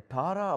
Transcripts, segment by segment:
18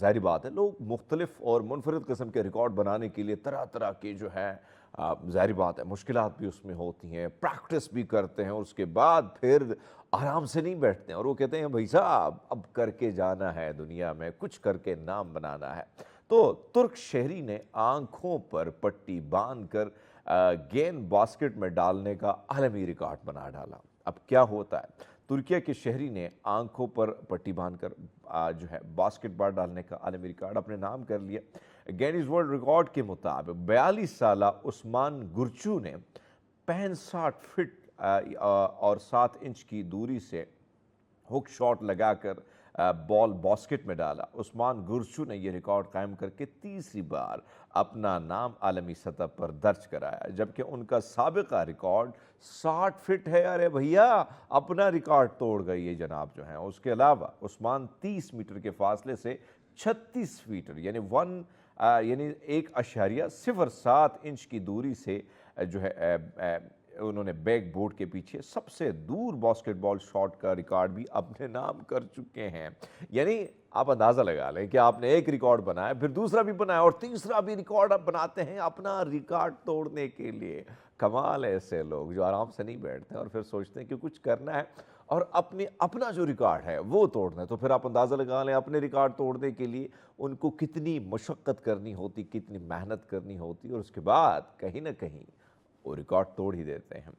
ظاہری بات ہے لوگ مختلف اور منفرد قسم کے ریکارڈ بنانے کے لیے طرح طرح کے جو ہے ظاہری بات ہے مشکلات بھی اس میں ہوتی ہیں، پریکٹس بھی کرتے ہیں، اور اس کے بعد پھر آرام سے نہیں بیٹھتے ہیں اور وہ کہتے ہیں بھائی صاحب اب کر کے جانا ہے، دنیا میں کچھ کر کے نام بنانا ہے۔ تو ترک شہری نے آنکھوں پر پٹی باندھ کر گیند باسکٹ میں ڈالنے کا عالمی ریکارڈ بنا ڈالا۔ اب کیا ہوتا ہے، ترکیہ کے شہری نے آنکھوں پر پٹی باندھ کر جو ہے باسکٹ بال ڈالنے کا عالمی ریکارڈ اپنے نام کر لیا۔ گینیز ورلڈ ریکارڈ کے مطابق 42 سالہ عثمان گرچو نے 65 فٹ اور 7 انچ کی دوری سے ہک شاٹ لگا کر بال باسکٹ میں ڈالا۔ عثمان گرچو نے یہ ریکارڈ قائم کر کے تیسری بار اپنا نام عالمی سطح پر درج کرایا، جبکہ ان کا سابقہ ریکارڈ 60 فٹ ہے۔ ارے بھیا اپنا ریکارڈ توڑ گئی یہ جناب جو ہیں۔ اس کے علاوہ عثمان 30 میٹر کے فاصلے سے 36 فیٹ یعنی 1.07 انچ کی دوری سے جو ہے انہوں نے بیک بورڈ کے پیچھے سب سے دور باسکٹ بال شاٹ کا ریکارڈ بھی اپنے نام کر چکے ہیں۔ یعنی آپ اندازہ لگا لیں کہ آپ نے ایک ریکارڈ بنایا، پھر دوسرا بھی بنایا اور تیسرا بھی ریکارڈ آپ بناتے ہیں اپنا ریکارڈ توڑنے کے لیے۔ کمال ہے ایسے لوگ جو آرام سے نہیں بیٹھتے اور پھر سوچتے ہیں کہ کچھ کرنا ہے اور اپنا جو ریکارڈ ہے وہ توڑنا ہے۔ تو پھر آپ اندازہ لگا لیں اپنے ریکارڈ توڑنے کے لیے ان کو کتنی مشقت کرنی ہوتی، کتنی محنت کرنی ہوتی، اور اس کے بعد کہیں نہ کہیں وہ ریکارڈ توڑ ہی دیتے ہیں۔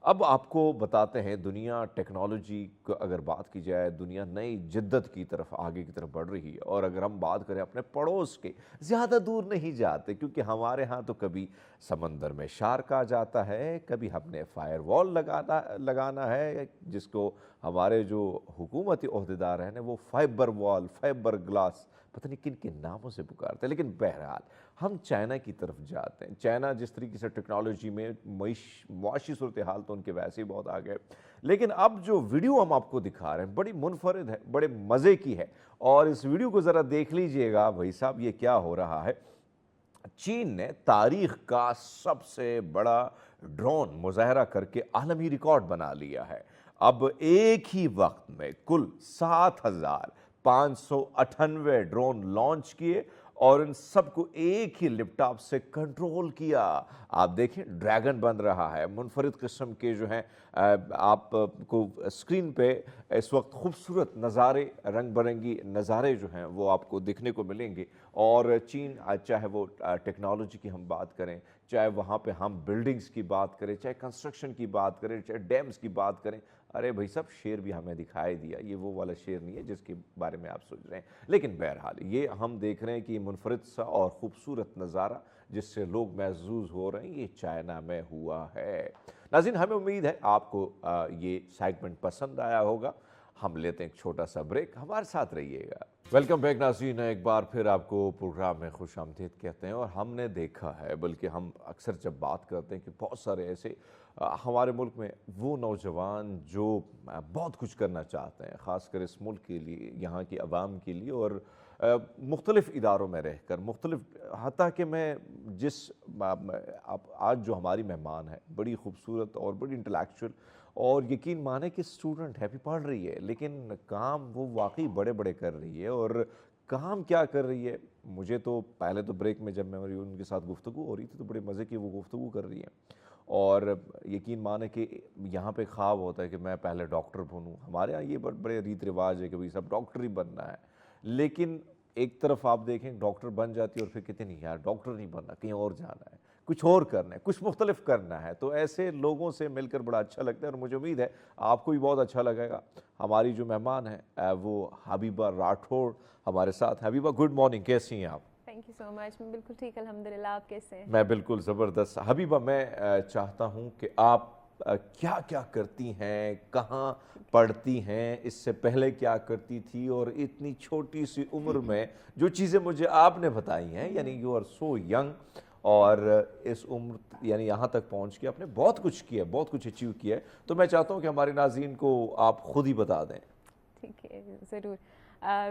اب آپ کو بتاتے ہیں دنیا ٹیکنالوجی کو اگر بات کی جائے، دنیا نئی جدت کی طرف آگے کی طرف بڑھ رہی ہے، اور اگر ہم بات کریں اپنے پڑوس کے، زیادہ دور نہیں جاتے، کیونکہ ہمارے ہاں تو کبھی سمندر میں شارک آ جاتا ہے، کبھی ہم نے فائر وال لگانا ہے، جس کو ہمارے جو حکومتی عہدیدار ہیں وہ فائبر وال، فائبر گلاس، پتہ نہیں کن کن ناموں سے پکارتے ہیں۔ لیکن بہرحال ہم چائنا کی طرف جاتے ہیں۔ چائنا جس طریقے سے ٹیکنالوجی میں معاشی صورتحال تو ان کے ویسے ہی بہت آگے، لیکن اب جو ویڈیو ہم آپ کو دکھا رہے ہیں بڑی منفرد ہے، بڑے مزے کی ہے، اور اس ویڈیو کو ذرا دیکھ لیجئے گا بھائی صاحب یہ کیا ہو رہا ہے۔ چین نے تاریخ کا سب سے بڑا ڈرون مظاہرہ کر کے عالمی ریکارڈ بنا لیا ہے۔ اب ایک ہی وقت میں کل 7598 ڈرون لانچ کیے اور ان سب کو ایک ہی لیپ ٹاپ سے کنٹرول کیا۔ آپ دیکھیں ڈریگن بن رہا ہے، منفرد قسم کے جو ہیں آپ کو اسکرین پہ اس وقت خوبصورت نظارے، رنگ برنگی نظارے جو ہیں وہ آپ کو دیکھنے کو ملیں گے۔ اور چین چاہے وہ ٹیکنالوجی کی ہم بات کریں، چاہے وہاں پہ ہم بلڈنگز کی بات کریں، چاہے کنسٹرکشن کی بات کریں، چاہے ڈیمز کی بات کریں، ارے بھائی صاحب شیر بھی ہمیں دکھائی دیا، یہ وہ والا شیر نہیں ہے جس کے بارے میں آپ سوچ رہے ہیں۔ لیکن بہرحال یہ ہم دیکھ رہے ہیں کہ یہ منفرد سا اور خوبصورت نظارہ جس سے لوگ محظوظ ہو رہے ہیں، یہ چائنا میں ہوا ہے۔ ناظرین ہمیں امید ہے آپ کو یہ سیگمنٹ پسند آیا ہوگا۔ ہم لیتے ہیں ایک چھوٹا سا بریک، ہمارے ساتھ رہیے گا۔ ویلکم بیک ناظرین، ایک بار پھر آپ کو پروگرام میں خوش آمدید کہتے ہیں۔ اور ہم نے دیکھا ہے، بلکہ ہم اکثر جب بات کرتے ہیں کہ بہت سارے ایسے ہمارے ملک میں وہ نوجوان جو بہت کچھ کرنا چاہتے ہیں، خاص کر اس ملک کے لیے، یہاں کی عوام کے لیے، اور مختلف اداروں میں رہ کر مختلف، حتیٰ کہ میں جس آج جو ہماری مہمان ہے بڑی خوبصورت اور بڑی انٹلیکچوئل، اور یقین مانے کہ اسٹوڈنٹ ہے، بھی پڑھ رہی ہے، لیکن کام وہ واقعی بڑے بڑے کر رہی ہے۔ اور کام کیا کر رہی ہے، مجھے تو پہلے تو بریک میں جب میں ان کے ساتھ گفتگو ہو رہی تھی تو بڑے مزے کی وہ گفتگو کر رہی ہیں، اور یقین مانے کہ یہاں پہ خواب ہوتا ہے کہ میں پہلے ڈاکٹر بنوں۔ ہمارے ہاں یہ بڑے ریت رواج ہے کہ بھئی سب ڈاکٹر ہی بننا ہے، لیکن ایک طرف آپ دیکھیں ڈاکٹر بن جاتی ہے اور پھر کہتے نہیں یار ڈاکٹر نہیں بننا، کہیں اور جانا ہے، کچھ اور کرنا ہے، کچھ مختلف کرنا ہے۔ تو ایسے لوگوں سے مل کر بڑا اچھا لگتا ہے، اور مجھے امید ہے آپ کو بھی بہت اچھا لگے گا۔ ہماری جو مہمان ہیں وہ حبیبہ راٹھوڑ ہمارے ساتھ۔ حبیبہ گڈ مارننگ، کیسی ہیں آپ؟ تھینک یو سو مچ، میں بالکل ٹھیک الحمدللہ، آپ کیسے ہیں؟ میں بالکل زبردست۔ حبیبہ میں چاہتا ہوں کہ آپ کیا کیا کرتی ہیں، کہاں پڑھتی ہیں، اس سے پہلے کیا کرتی تھی، اور اتنی چھوٹی سی عمر میں جو چیزیں مجھے آپ نے بتائی ہیں، یعنی یو آر سو ینگ، اور اس عمر یعنی یہاں تک پہنچ کے آپ نے بہت کچھ کیا، بہت کچھ اچیو کیا ہے، تو میں چاہتا ہوں کہ ہمارے ناظرین کو آپ خود ہی بتا دیں۔ ٹھیک ہے ضرور۔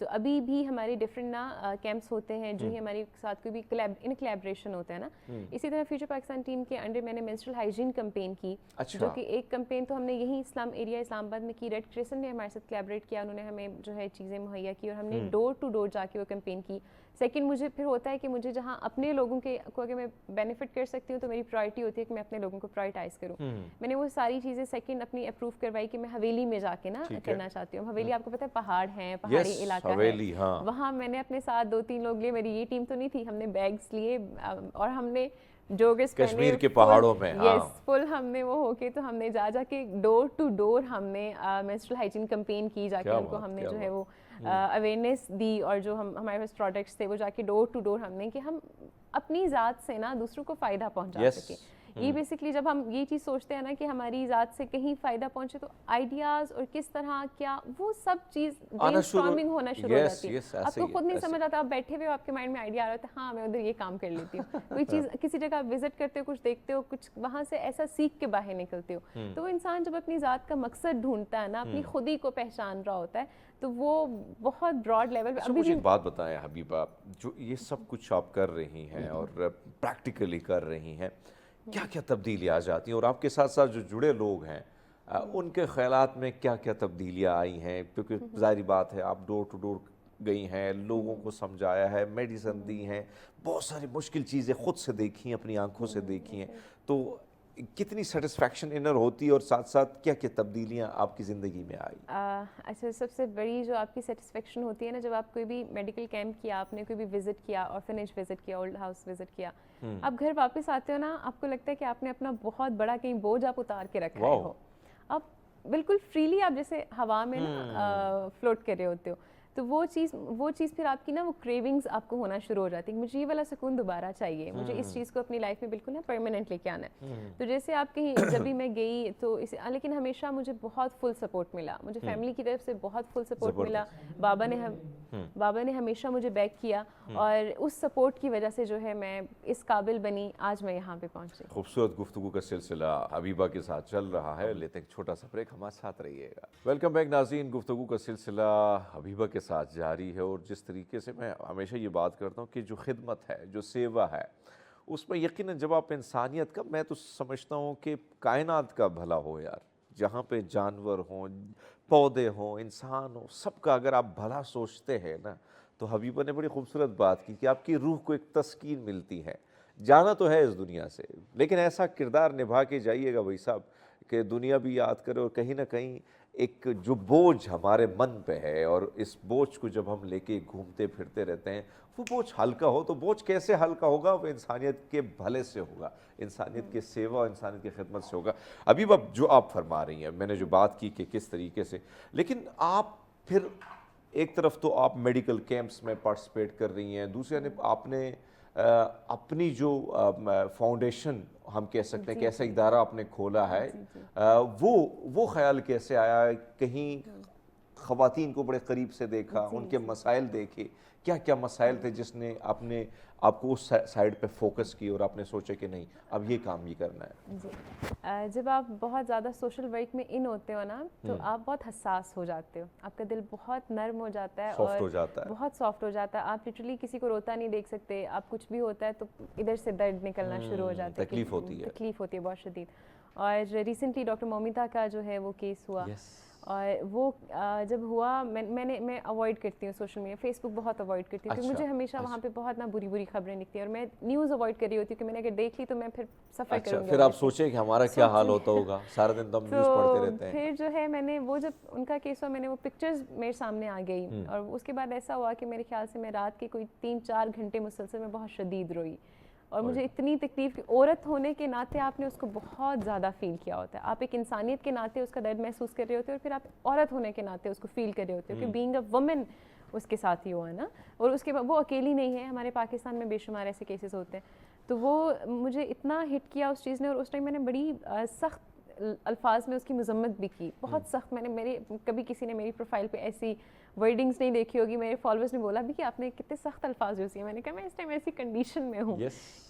تو ابھی بھی ہمارے ڈفرینٹ نا کیمپس ہوتے ہیں جو ہی ہمارے ساتھ کوئی بھی کلیبریشن ہوتا ہے نا. اسی طرح فیوچر پاکستان ٹیم کے انڈر میں نے مینسٹرل ہائیجین کمپین کی, جو کہ ایک کمپین تو ہم نے یہیں اسلام آباد میں کی. ریڈ کریسنٹ نے ہمارے ساتھ کولیبریٹ کیا, انہوں نے ہمیں جو ہے چیزیں مہیا کی اور ہم نے ڈور ٹو ڈور جا کے وہ کمپین کی. سیکنڈ, مجھے پھر ہوتا ہے کہ مجھے جہاں اپنے لوگوں کے کو اگر میں بینیفٹ کر سکتی ہوں تو میری پرائرٹی ہوتی ہے کہ میں اپنے لوگوں کو پرائرٹائز کروں. میں نے وہ ساری چیزیں سیکنڈ اپنی اپروو کروائی کہ میں حویلی میں جا کے نا کرنا چاہتی ہوں. حویلی آپ کو پتہ ہے پہاڑ ہیں, پہاڑی علاقہ ہے, وہاں میں نے اپنے ساتھ 2-3 لوگ لیے. میری یہ ٹیم تو نہیں تھی, ہم نے بیگس لیے اور ہم نے جوگرز کشمیر کے پہاڑوں میں فل ہم نے وہ ہو کے تو ہم نے جا کے ڈور ٹو ڈور ہم نے مینسٹرل ہائیجین کمپین کی, جا کے ان کو ہم نے جو ہے وہ اویئرنیس دی. اور جو ہمارے پاس پروڈکٹس تھے وہ جا کے ڈور ٹو ڈور ہم نے کہ ہم اپنی ذات سے نا دوسروں کو فائدہ پہنچا سکیں. یہ بیسکلی جب ہم یہ چیز سوچتے ہیں نا کہ ہماری ذات سے کہیں فائدہ پہنچے تو آئیڈیاز اور کس طرح کیا وہ سب چیز برین اسٹارمنگ ہونا شروع ہو جاتی ہے. آپ کو خود نہیں سمجھ آتا, آپ بیٹھے ہوئے آپ کے مائنڈ میں آئیڈیا آ رہا ہوتا ہے, ہاں میں ادھر یہ کام کر لیتی ہوں. کوئی چیز کسی جگہ آپ وزٹ کرتے ہو, کچھ دیکھتے ہو, کچھ وہاں سے ایسا سیکھ کے باہر نکلتے ہو. تو وہ انسان جب اپنی ذات کا مقصد ڈھونڈتا ہے نا, اپنی خودی کو پہچان رہا ہوتا ہے, تو وہ بہت براڈ لیول پہ. مجھے ایک بات بتائیں حبیبہ, جو یہ سب کچھ آپ کر رہی ہیں اور پریکٹیکلی کر رہی ہیں, کیا کیا تبدیلیاں آ جاتی ہیں, اور آپ کے ساتھ ساتھ جو جڑے لوگ ہیں ان کے خیالات میں کیا کیا تبدیلیاں آئی ہیں؟ کیونکہ ظاہری بات ہے آپ ڈور ٹو ڈور گئی ہیں, لوگوں کو سمجھایا ہے, میڈیسن دی ہیں, بہت ساری مشکل چیزیں خود سے دیکھی ہیں, اپنی آنکھوں سے دیکھی ہیں, تو کتنی سیٹسفیکشن انر ہوتی ہے اور ساتھ ساتھ کیا کیا تبدیلیاں آپ کی زندگی میں آئی؟ اچھا, سب سے بڑی جو آپ کی سیٹسفیکشن ہوتی ہے نا, جب آپ کوئی بھی میڈیکل کیمپ کیا, آپ نے کوئی بھی وزٹ کیا, آرفنیج وزٹ کیا, اولڈ ہاؤس وزٹ کیا, آپ گھر واپس آتے ہو نا, آپ کو لگتا ہے کہ آپ نے اپنا بہت بڑا کہیں بوجھ آپ اتار کے رکھا ہو. آپ بالکل فریلی آپ جیسے ہوا میں نا فلوٹ کر رہے ہوتے ہو. تو وہ چیز پھر آپ کی نا وہ کریونگز آپ کو ہونا شروع ہو جاتی ہے. مجھے یہ والا سکون دوبارہ چاہیے, مجھے اس چیز کو اپنی لائف میں بالکل نا پرماننٹ لے کے آنا ہے. تو جیسے آپ کہیں جب بھی میں گئی تو لیکن ہمیشہ مجھے بہت فل سپورٹ ملا, مجھے فیملی کی طرف سے بہت فل سپورٹ ملا. بابا نے ہمیشہ مجھے بیک کیا, اور اس سپورٹ کی وجہ سے جو ہے میں اس قابل بنی, آج میں یہاں پہ پہنچی. خوبصورت گفتگو کا سلسلہ حبیبہ کے ساتھ چل رہا ہے, لیتے ہیں ایک چھوٹا سا بریک, ہمارے ساتھ رہیے گا. ویلکم بیک ناظرین, گفتگو کا سلسلہ حبیبہ کے ساتھ جاری ہے, اور جس طریقے سے میں ہمیشہ یہ بات کرتا ہوں کہ جو خدمت ہے, جو سیوا ہے, اس میں یقیناً جب آپ انسانیت کا, میں تو سمجھتا ہوں کہ کائنات کا بھلا ہو یار, جہاں پہ جانور ہوں, پودے ہوں, انسان ہوں, سب کا اگر آپ بھلا سوچتے ہیں نا, تو حبیبہ نے بڑی خوبصورت بات کی کہ آپ کی روح کو ایک تسکین ملتی ہے. جانا تو ہے اس دنیا سے, لیکن ایسا کردار نبھا کے جائیے گا بھائی صاحب کہ دنیا بھی یاد کرے, اور کہیں نہ کہیں ایک جو بوجھ ہمارے من پہ ہے, اور اس بوجھ کو جب ہم لے کے گھومتے پھرتے رہتے ہیں, وہ بوجھ ہلکا ہو. تو بوجھ کیسے ہلکا ہوگا؟ وہ انسانیت کے بھلے سے ہوگا, انسانیت کے سیوا, انسانیت کی خدمت سے ہوگا. ابھی جو آپ فرما رہی ہیں, میں نے جو بات کی کہ کس طریقے سے, لیکن آپ پھر ایک طرف تو آپ میڈیکل کیمپس میں پارٹیسپیٹ کر رہی ہیں, دوسرے آپ نے اپنی جو فاؤنڈیشن ہم کہہ سکتے ہیں کہ ایسا ادارہ آپ نے کھولا ہے, وہ خیال کیسے آیا؟ کہیں خواتین کو بڑے قریب سے دیکھا, ان کے مسائل دیکھے, کیا کیا مسائل تھے جس نے آپ کو اس سائڈ پہ فوکس کی اور آپ نے سوچا کہ نہیں اب یہ کام ہی کرنا ہے؟ جی, جب آپ بہت زیادہ سوشل ورک میں ان ہوتے ہو نا, تو آپ بہت حساس ہو جاتے ہو, آپ کا دل بہت نرم ہو جاتا ہے, اور بہت سافٹ ہو جاتا ہے. آپ لٹرلی کسی کو روتا نہیں دیکھ سکتے, آپ کچھ بھی ہوتا ہے تو ادھر سے درد نکلنا شروع ہو جاتا ہے, تکلیف ہوتی ہے بہت شدید. اور ریسنٹلی ڈاکٹر مومتا کا جو ہے وہ کیس ہوا, اور وہ جب ہوا, میں اوائڈ کرتی ہوں سوشل میڈیا, فیس بک بہت اوائڈ کرتی ہوں, کیونکہ مجھے ہمیشہ وہاں پہ بہت نا بری خبریں دکھتی ہیں, اور میں نیوز اوائڈ کر رہی ہوتی ہوں کہ میں نے اگر دیکھ لی تو میں پھر سفر کروں گی. پھر آپ سوچیں کہ ہمارا کیا حال ہوتا ہوگا, سارا دن تو ہم نیوز پڑھتے رہتے ہیں. پھر جو ہے میں نے وہ جب ان کا کیس ہوا, میں نے وہ پکچرز میرے سامنے آ گئی, اور اس کے بعد ایسا ہوا کہ میرے خیال سے میں رات کے کوئی 3-4 گھنٹے مسلسل میں بہت شدید روئی, اور مجھے اتنی تکلیف کہ عورت ہونے کے ناطے آپ نے اس کو بہت زیادہ فیل کیا ہوتا ہے, آپ ایک انسانیت کے ناطے اس کا درد محسوس کر رہے ہوتے ہیں, اور پھر آپ عورت ہونے کے ناطے اس کو فیل کر رہے ہوتے ہو کہ بینگ اے وومن اس کے ساتھ ہی ہوا ہے نا. اور اس کے بعد وہ اکیلی نہیں ہے, ہمارے پاکستان میں بے شمار ایسے کیسز ہوتے ہیں. تو وہ مجھے اتنا ہٹ کیا اس چیز نے, اور اس ٹائم میں نے بڑی سخت الفاظ میں اس کی مذمت بھی کی, بہت سخت. میں نے کبھی کسی نے میری پروفائل پہ ایسی ورڈنگس نہیں دیکھی ہوگی. میرے فالوورز نے بولا بھی کہ آپ نے کتنے سخت الفاظ یوز کیے. میں نے کہا میں اس ٹائم ایسی کنڈیشن میں ہوں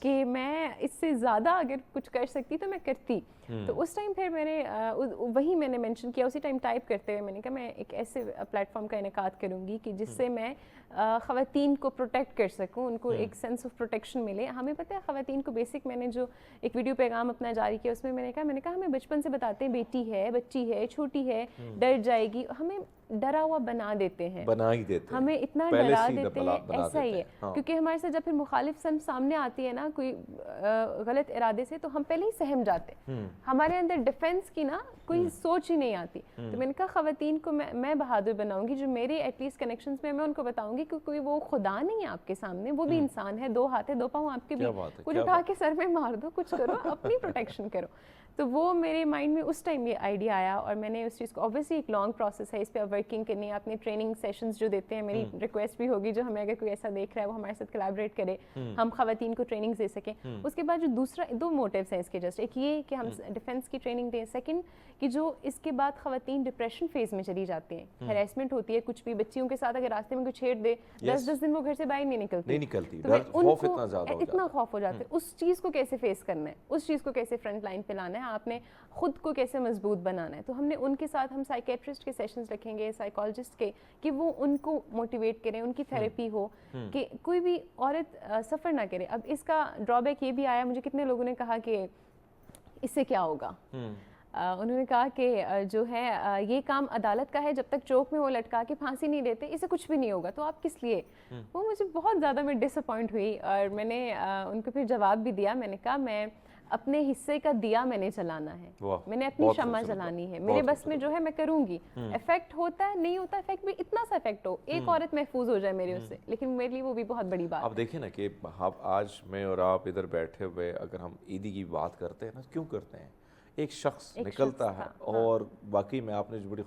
کہ میں اس سے زیادہ اگر کچھ کر سکتی تو میں کرتی. تو اس ٹائم پھر میں نے مینشن کیا اسی ٹائم ٹائپ کرتے ہوئے, میں نے کہا میں ایک ایسے پلیٹ فارم کا انعقاد کروں گی کہ جس سے میں خواتین کو پروٹیکٹ کر سکوں, ان کو ایک سینس آف پروٹیکشن ملے. ہمیں پتہ ہے خواتین کو بیسک, میں نے جو ایک ویڈیو پیغام اپنا جاری کیا اس میں میں نے کہا ہمیں بچپن سے بتاتے ہیں بیٹی ہے, بچی ہے, چھوٹی ہے, ڈر جائے گی, ہمیں ڈرا ہوا بنا دیتے ہیں, ہمیں اتنا ڈرا دیتے ہیں. ایسا ہی ہے کیونکہ ہمارے ساتھ جب پھر مخالف سمت سامنے آتی ہے نا کوئی غلط ارادے سے, تو ہم پہلے ہی سہم جاتے ہیں, ہمارے اندر ڈیفینس کی نا کوئی سوچ ہی نہیں آتی. تو میں نے کہا خواتین کو میں بہادر بناؤں گی, جو میرے ایٹ لیسٹ کنیکشنز میں ان کو بتاؤں گی کہ کوئی وہ خدا نہیں ہے آپ کے سامنے, وہ بھی انسان ہے, 2 ہاتھ ہے 2 پاؤں آپ کے بھی, کچھ اٹھا کے سر میں مار دو, کچھ کرو, اپنی پروٹیکشن کرو. تو وہ میرے مائنڈ میں اس ٹائم یہ آئیڈیا آیا, اور میں نے اس چیز کو, اوبویسلی ایک لانگ پروسیس ہے, اس پہ اب ورکنگ کرنی ہے. اپنے ٹریننگ سیشنز جو دیتے ہیں, میری ریکویسٹ بھی ہوگی جو ہمیں اگر کوئی ایسا دیکھ رہا ہے وہ ہمارے ساتھ کولیبریٹ کرے, ہم خواتین کو ٹریننگز دے سکیں. اس کے بعد جو دوسرا 2 موٹیوز ہیں اس کے, جسٹ ایک یہ کہ ہم ڈیفینس کی ٹریننگ دیں, سیکنڈ کہ جو اس کے بعد خواتین ڈپریشن فیز میں چلی جاتی ہیں, ہیراسمنٹ ہوتی ہے, کچھ بھی بچیوں کے ساتھ اگر راستے میں کوئی چھیڑ دے 10 دن وہ گھر سے باہر نہیں نکلتی, خوف اتنا خوف ہو جاتا ہے. اس چیز کو کیسے فیس کرنا ہے, اس چیز کو کیسے فرنٹ لائن پہ لانا ہے, آپ نے خود کو کیسے مضبوط بنانا ہے. تو ہم نے ان کے ساتھ ہم سائیکیٹرسٹ کے سیشنز رکھیں گے, سائیکالوجسٹ کے, کہ وہ ان کو موٹیویٹ کریں, ان کی تھیراپی ہو, کہ کوئی بھی عورت سفر نہ کرے. اب اس کا ڈرا بیک یہ بھی آیا, مجھے کتنے لوگوں نے کہا کہ اس سے کیا ہوگا, انہوں نے کہا کہ جو ہے یہ کام عدالت کا ہے, جب تک چوک میں وہ لٹکا کے پھانسی نہیں دیتے اس سے کچھ بھی نہیں ہوگا, تو آپ کس لیے. وہ مجھے بہت زیادہ میں ڈس اپوائنٹ ہوئی, اور میں نے ان کو پھر جواب بھی دیا. میں نے کہا میں اپنے حصے کا دیا میں نے جلانا ہے, میں نے اپنی شمع جلانی ہے, میرے بس میں جو ہے میں کروں گی. افیکٹ ہوتا ہے نہیں ہوتا, افیکٹ بھی اتنا سا افیکٹ ہو, ایک عورت محفوظ ہو جائے میرے اس سے, لیکن میرے لیے وہ بھی بہت بڑی بات. آپ دیکھیں نا کہ آج میں اور آپ ادھر بیٹھے ہوئے اگر ہم عیدی کی بات کرتے ہیں نا, کیوں کرتے ہیں, ایک شخص نکلتا ہے, اور واقعی میں آپ نے جو بڑی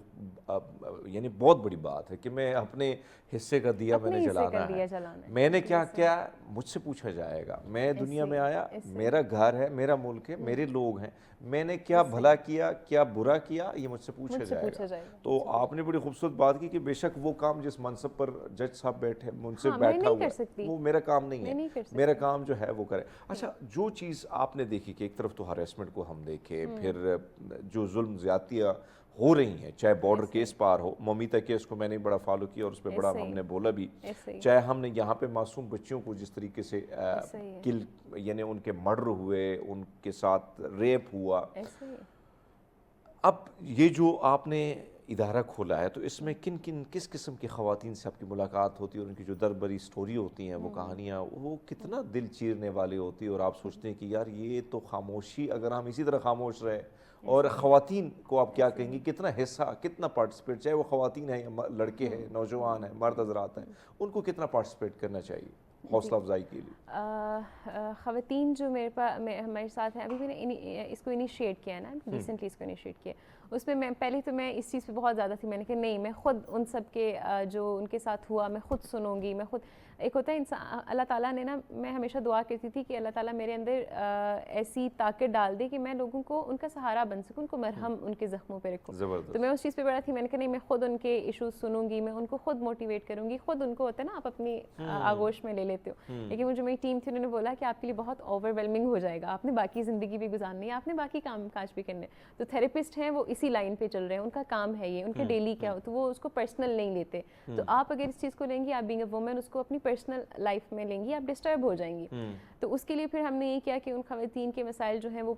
یعنی بہت بڑی بات ہے کہ میں اپنے حصے کا دیا میں نے جلانا ہے. میں نے کیا کیا مجھ سے پوچھا جائے گا, میں دنیا میں آیا, میرا گھر ہے, میرا ملک ہے, میرے لوگ ہیں, میں نے کیا بھلا کیا کیا برا کیا, یہ مجھ سے پوچھا جائے گا. تو آپ نے بڑی خوبصورت بات کی کہ بے شک وہ کام جس منصب پر جج صاحب بیٹھے ان سے بیٹھا ہوا ہے وہ میرا کام نہیں ہے, میرا کام جو ہے وہ کرے. اچھا, جو چیز آپ نے دیکھی کہ ایک طرف تو ہراسمنٹ کو ہم دیکھے, پھر جو ظلم زیادتیاں ہو رہی ہیں, چاہے بارڈر کیس پار ہو, مومیتا کیس کو میں نے بڑا فالو کیا اور اس پہ بڑا ہم نے بولا بھی, چاہے ہم نے یہاں پہ معصوم بچیوں کو جس طریقے سے کل یعنی ان کے مرڈر ہوئے, ان کے ساتھ ریپ ہوا. اب یہ جو آپ نے ادارہ کھولا ہے تو اس میں کس قسم کی خواتین سے آپ کی ملاقات ہوتی ہے, اور ان کی جو دربری سٹوری ہوتی ہیں, وہ کہانیاں, وہ کتنا دل چیرنے والی ہوتی ہے, اور آپ سوچتے ہیں کہ یار یہ تو خاموشی, اگر ہم اسی طرح خاموش رہے, اور خواتین کو آپ کیا کہیں گی, کتنا حصہ, کتنا پارٹیسپیٹ, چاہے وہ خواتین ہیں یا لڑکے ہیں, نوجوان ہیں, مرد حضرات ہیں, ان کو کتنا پارٹیسپیٹ کرنا چاہیے حوصلہ افزائی کے لیے؟ خواتین جو ہمارے ساتھ ہیں, ابھی میں نے اس کو انیشیٹ کیا ہے نا, ریسنٹلی اس کو انیشیٹ کیا, اس میں پہلے تو میں اس چیز پہ بہت زیادہ تھی, میں نے کہا نہیں, میں خود ان سب کے جو ان کے ساتھ ہوا میں خود سنوں گی, میں خود. ایک ہوتا ہے انسان, اللہ تعالیٰ نے نا, میں ہمیشہ دعا کرتی تھی کہ اللہ تعالیٰ میرے اندر ایسی طاقت ڈال دے کہ میں لوگوں کو ان کا سہارا بن سکوں, ان کو مرہم ان کے زخموں پہ رکھوں. تو میں اس چیز پہ بڑا تھی, میں نے کہا نہیں, میں خود ان کے ایشوز سنوں گی, میں ان کو خود موٹیویٹ کروں گی. خود ان کو ہوتا ہے نا آپ اپنی آغوش میں لے لیتے ہو, لیکن وہ جو میری ٹیم تھی انہوں نے بولا کہ آپ کے لیے بہت اوور ویلمنگ ہو جائے گا, آپ نے باقی زندگی بھی گزارنی ہے, آپ نے باقی کام کاج بھی کرنے. تو تھراپسٹ ہیں وہ اسی لائن پہ چل رہے ہیں, ان کا کام ہے یہ, ان کا ڈیلی کیا ہو, تو وہ اس کو پرسنل نہیں لیتے. تو آپ اگر اس چیز کو لیں گی, آپ بینگ اے وومن اس کو اپنی پرسنل لائف میں لیں گی, آپ ڈسٹرب ہو جائیں گی. تو اس کے لیے پھر ہم نے یہ کیا کہ ان خواتین کے مسائل جو ہیں وہ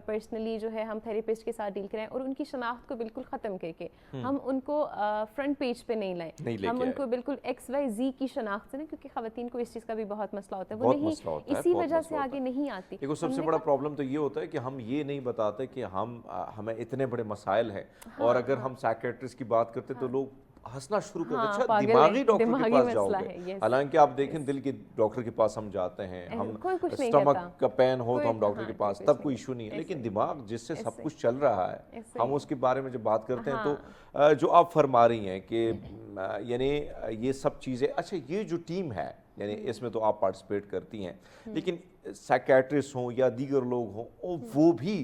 پرسنلی جو ہے ہم تھراپسٹ کے ساتھ ڈیل کریں, اور ان کی شناخت کو بالکل ختم کر کے ہم ان کو فرنٹ پیج پہ نہیں لائیں, ہم ان کو بالکل XYZ کی شناخت سے, کیونکہ خواتین کو اس چیز کا بھی بہت مسئلہ ہوتا ہے, وہ نہیں اسی وجہ سے آگے نہیں آتی. ایک سب سے بڑا پرابلم تو یہ ہوتا ہے کہ ہم یہ نہیں بتاتے کہ ہمیں اتنے بڑے مسائل ہیں, اور اگر ہم سائیکیٹرسٹ کی بات کرتے تو لوگ ہنسنا شروع کر دیں, اچھا دماغی ڈاکٹر کے پاس جاؤ گے, حالانکہ آپ دیکھیں دل کے ڈاکٹر کے پاس ہم جاتے ہیں, ہم اسٹمک کا پین ہو تو ہم ڈاکٹر کے پاس, تب کوئی ایشو نہیں ہے. لیکن دماغ جس سے سب کچھ چل رہا ہے, ہم اس کے بارے میں جب بات کرتے ہیں تو جو آپ فرما رہی ہیں کہ یعنی یہ سب چیزیں, اچھا یہ جو ٹیم ہے یعنی اس میں تو آپ پارٹیسپیٹ کرتی ہیں, لیکن سائیکیٹرسٹ ہوں یا دیگر لوگ ہوں, وہ بھی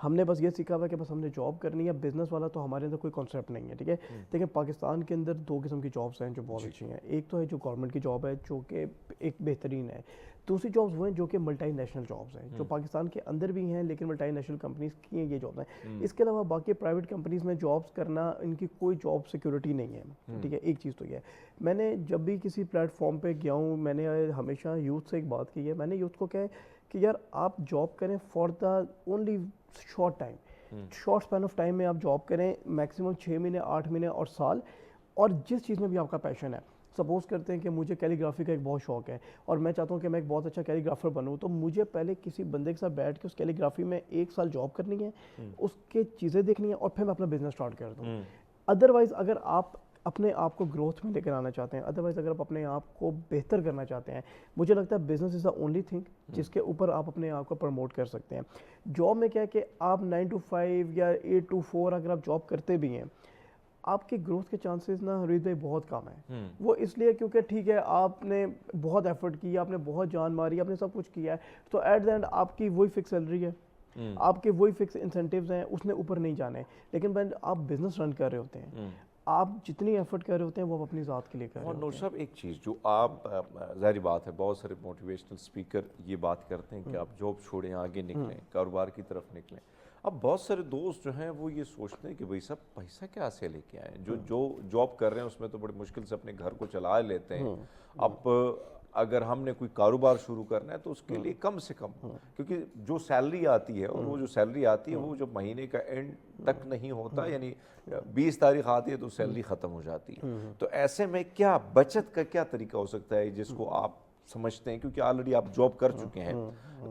ہم نے بس یہ سیکھا ہوا ہے کہ بس ہم نے جاب کرنی ہے, بزنس والا تو ہمارے اندر کوئی کانسیپٹ نہیں ہے, ٹھیک ہے. دیکھیں پاکستان کے اندر 2 قسم کی جابس ہیں جو بہت اچھی ہیں. ایک تو ہے جو گورنمنٹ کی جاب ہے جو کہ ایک بہترین ہے. دوسری جابس وہ ہیں جو کہ ملٹی نیشنل جابس ہیں, جو پاکستان کے اندر بھی ہیں لیکن ملٹی نیشنل کمپنیز کی ہیں یہ جابس ہیں. اس کے علاوہ باقی پرائیویٹ کمپنیز میں جابس کرنا ان کی کوئی جاب سیکورٹی نہیں ہے, ٹھیک ہے. ایک چیز تو یہ ہے, میں نے جب بھی کسی پلیٹ فارم پہ گیا ہوں میں نے ہمیشہ یوتھ سے ایک بات کی ہے, میں نے یوتھ کو کہا ہے کہ یار آپ جاب کریں for the only short time, short span of time میں آپ جاب کریں, میکسیمم 6 مہینے 8 مہینے اور سال, اور جس چیز میں بھی آپ کا پیشن ہے. سپوز کرتے ہیں کہ مجھے کیلی گرافی کا ایک بہت شوق ہے اور میں چاہتا ہوں کہ میں ایک بہت اچھا کیلی گرافر بنوں, تو مجھے پہلے کسی بندے کے ساتھ بیٹھ کے اس کیلی گرافی میں 1 سال جاب کرنی ہے, اس کے چیزیں دیکھنی ہے اور پھر میں اپنا بزنس اسٹارٹ کر دوں. ادروائز اگر آپ اپنے آپ کو گروتھ میں لے کر آنا چاہتے ہیں, ادروائز اگر آپ اپنے آپ کو بہتر کرنا چاہتے ہیں, مجھے لگتا ہے business is the only thing جس کے اوپر آپ اپنے آپ کو پروموٹ کر سکتے ہیں. جاب میں کیا ہے کہ آپ 9 to 5 یا 8 to 4 اگر آپ جاب کرتے بھی ہیں, آپ کے گروتھ کے چانسز نا حریت بھائی بہت کم ہیں. وہ اس لیے کیونکہ ٹھیک ہے آپ نے بہت ایفرٹ کیا, آپ نے بہت جان ماری, آپ نے سب کچھ کیا ہے, تو ایٹ دا اینڈ آپ کی وہی فکس سیلری ہے, آپ کے وہی فکس انسینٹیوز ہیں, اس نے اوپر نہیں جانے. لیکن when آپ بزنس رن کر رہے ہوتے ہیں, آپ جتنی ایفرٹ کر رہے ہوتے ہیں وہ اپنی ذات کے لیے کر رہے اور ہوتے نور ہیں. صاحب ایک چیز جو آپ ظاہری بات ہے, بہت سارے موٹیویشنل اسپیکر یہ بات کرتے ہیں کہ آپ جاب چھوڑیں, آگے نکلیں, کاروبار کی طرف نکلیں. اب بہت سارے دوست جو ہیں وہ یہ سوچتے ہیں کہ بھائی صاحب پیسہ کیا سے لے کے آئیں, جو جاب کر رہے ہیں اس میں تو بڑی مشکل سے اپنے گھر کو چلا لیتے ہیں. اب اگر ہم نے کوئی کاروبار شروع کرنا ہے تو اس کے لیے کم سے کم, کیونکہ جو سیلری آتی ہے اور وہ جو سیلری آتی ہے وہ جب مہینے کا اینڈ تک نہیں ہوتا, یعنی 20 تاریخ آتی ہے تو سیلری ختم ہو جاتی ہے. تو ایسے میں کیا بچت کا کیا طریقہ ہو سکتا ہے جس کو آپ سمجھتے ہیں, کیونکہ آلریڈی آپ جاب کر چکے ہیں,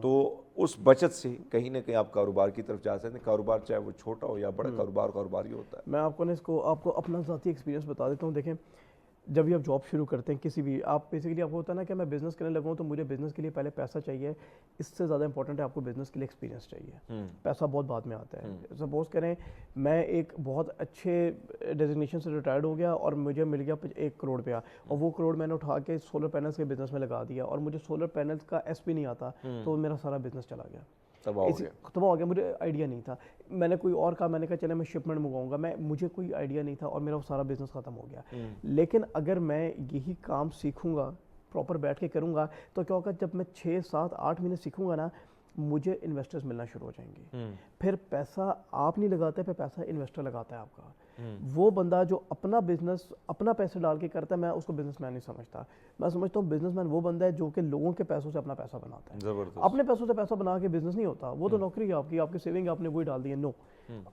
تو اس بچت سے کہیں نہ کہیں آپ کاروبار کی طرف جا سکتے ہیں. کاروبار چاہے وہ چھوٹا ہو یا بڑا, کاروبار ہی ہوتا ہے. میں آپ کو نا آپ کو اپنا ذاتی ایکسپیرینس بتا دیتا ہوں. دیکھیں جب بھی آپ جاب شروع کرتے ہیں کسی بھی, آپ بیسیکلی آپ کو ہوتا ہے نا کہ میں بزنس کرنے لگا ہوں تو مجھے بزنس کے لیے پہلے پیسہ چاہیے. اس سے زیادہ امپورٹنٹ ہے آپ کو بزنس کے لیے ایکسپیرینس چاہیے. پیسہ بہت بعد میں آتا ہے. سپوز کریں میں ایک بہت اچھے ڈیزگنیشن سے ریٹائرڈ ہو گیا اور مجھے مل گیا 1 کروڑ روپیہ, اور وہ کروڑ میں نے اٹھا کے سولر پینلس کے بزنس میں لگا دیا, اور مجھے سولر پینلس کا ایس پی نہیں آتا, تو میرا سارا بزنس چلا گیا, تباہ ہو گیا. مجھے آئیڈیا نہیں تھا, میں نے کوئی اور کہا, میں نے کہا چلے میں شپمنٹ منگواؤں گا, مجھے کوئی آئیڈیا نہیں تھا اور میرا وہ سارا بزنس ختم ہو گیا. لیکن اگر میں یہی کام سیکھوں گا, پراپر بیٹھ کے کروں گا, تو کیا ہوگا جب میں 6 7 8 مہینے سیکھوں گا نا, مجھے انویسٹرز ملنا شروع ہو جائیں گے. پھر پیسہ آپ نہیں لگاتے, پھر پیسہ انویسٹر لگاتا ہے آپ کا. وہ بندہ جو اپنا بزنس اپنا پیسے ڈال کے کرتا ہے, میں اس کو بزنس مین نہیں سمجھتا. میں سمجھتا ہوں بزنس مین وہ بندہ ہے جو کہ لوگوں کے پیسوں سے اپنا پیسہ بناتا ہے. اپنے پیسوں سے پیسہ بنا کے بزنس نہیں ہوتا, وہ تو نوکری ہے آپ کی, آپ کی سیونگ آپ نے وہی ڈال دی ہے. نو,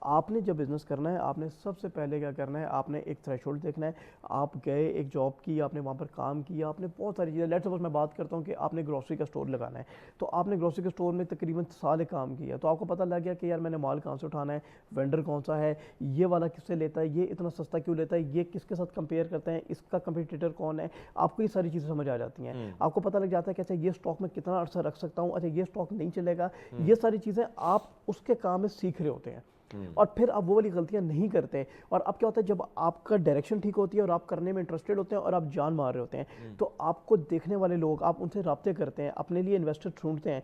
آپ نے جب بزنس کرنا ہے آپ نے سب سے پہلے کیا کرنا ہے, آپ نے ایک تھریش ہولڈ دیکھنا ہے. آپ گئے ایک جاب کی, آپ نے وہاں پر کام کیا, آپ نے بہت ساری چیزیں, لیٹس سپوز میں بات کرتا ہوں کہ آپ نے گروسری کا اسٹور لگانا ہے, تو آپ نے گروسری کے اسٹور میں تقریباً سال کام کیا, تو آپ کو پتہ لگ گیا کہ یار میں نے مال کہاں سے اٹھانا ہے, وینڈر کون سا ہے, یہ والا کس سے لیتا ہے, یہ اتنا سستا کیوں لیتا ہے, یہ کس کے ساتھ کمپیئر کرتے ہیں, اس کا کمپیٹیٹر کون ہے. آپ کو یہ ساری چیزیں سمجھ آ جاتی ہیں. آپ کو پتہ لگ جاتا ہے کہ اچھا یہ اسٹاک میں کتنا عرصہ رکھ سکتا ہوں, اچھا یہ اسٹاک نہیں چلے گا. یہ ساری چیزیں آپ اس کے کام میں سیکھ رہے ہوتے ہیں, اور پھر آپ وہ والی غلطیاں نہیں کرتے. اور اب کیا ہوتا ہے, جب آپ کا ڈائریکشن ٹھیک ہوتی ہے اور آپ کرنے میں انٹرسٹیڈ ہوتے ہیں اور آپ جان مار رہے ہوتے ہیں, تو آپ کو دیکھنے والے لوگ, آپ ان سے رابطے کرتے ہیں, اپنے لیے انویسٹر ڈھونڈتے ہیں.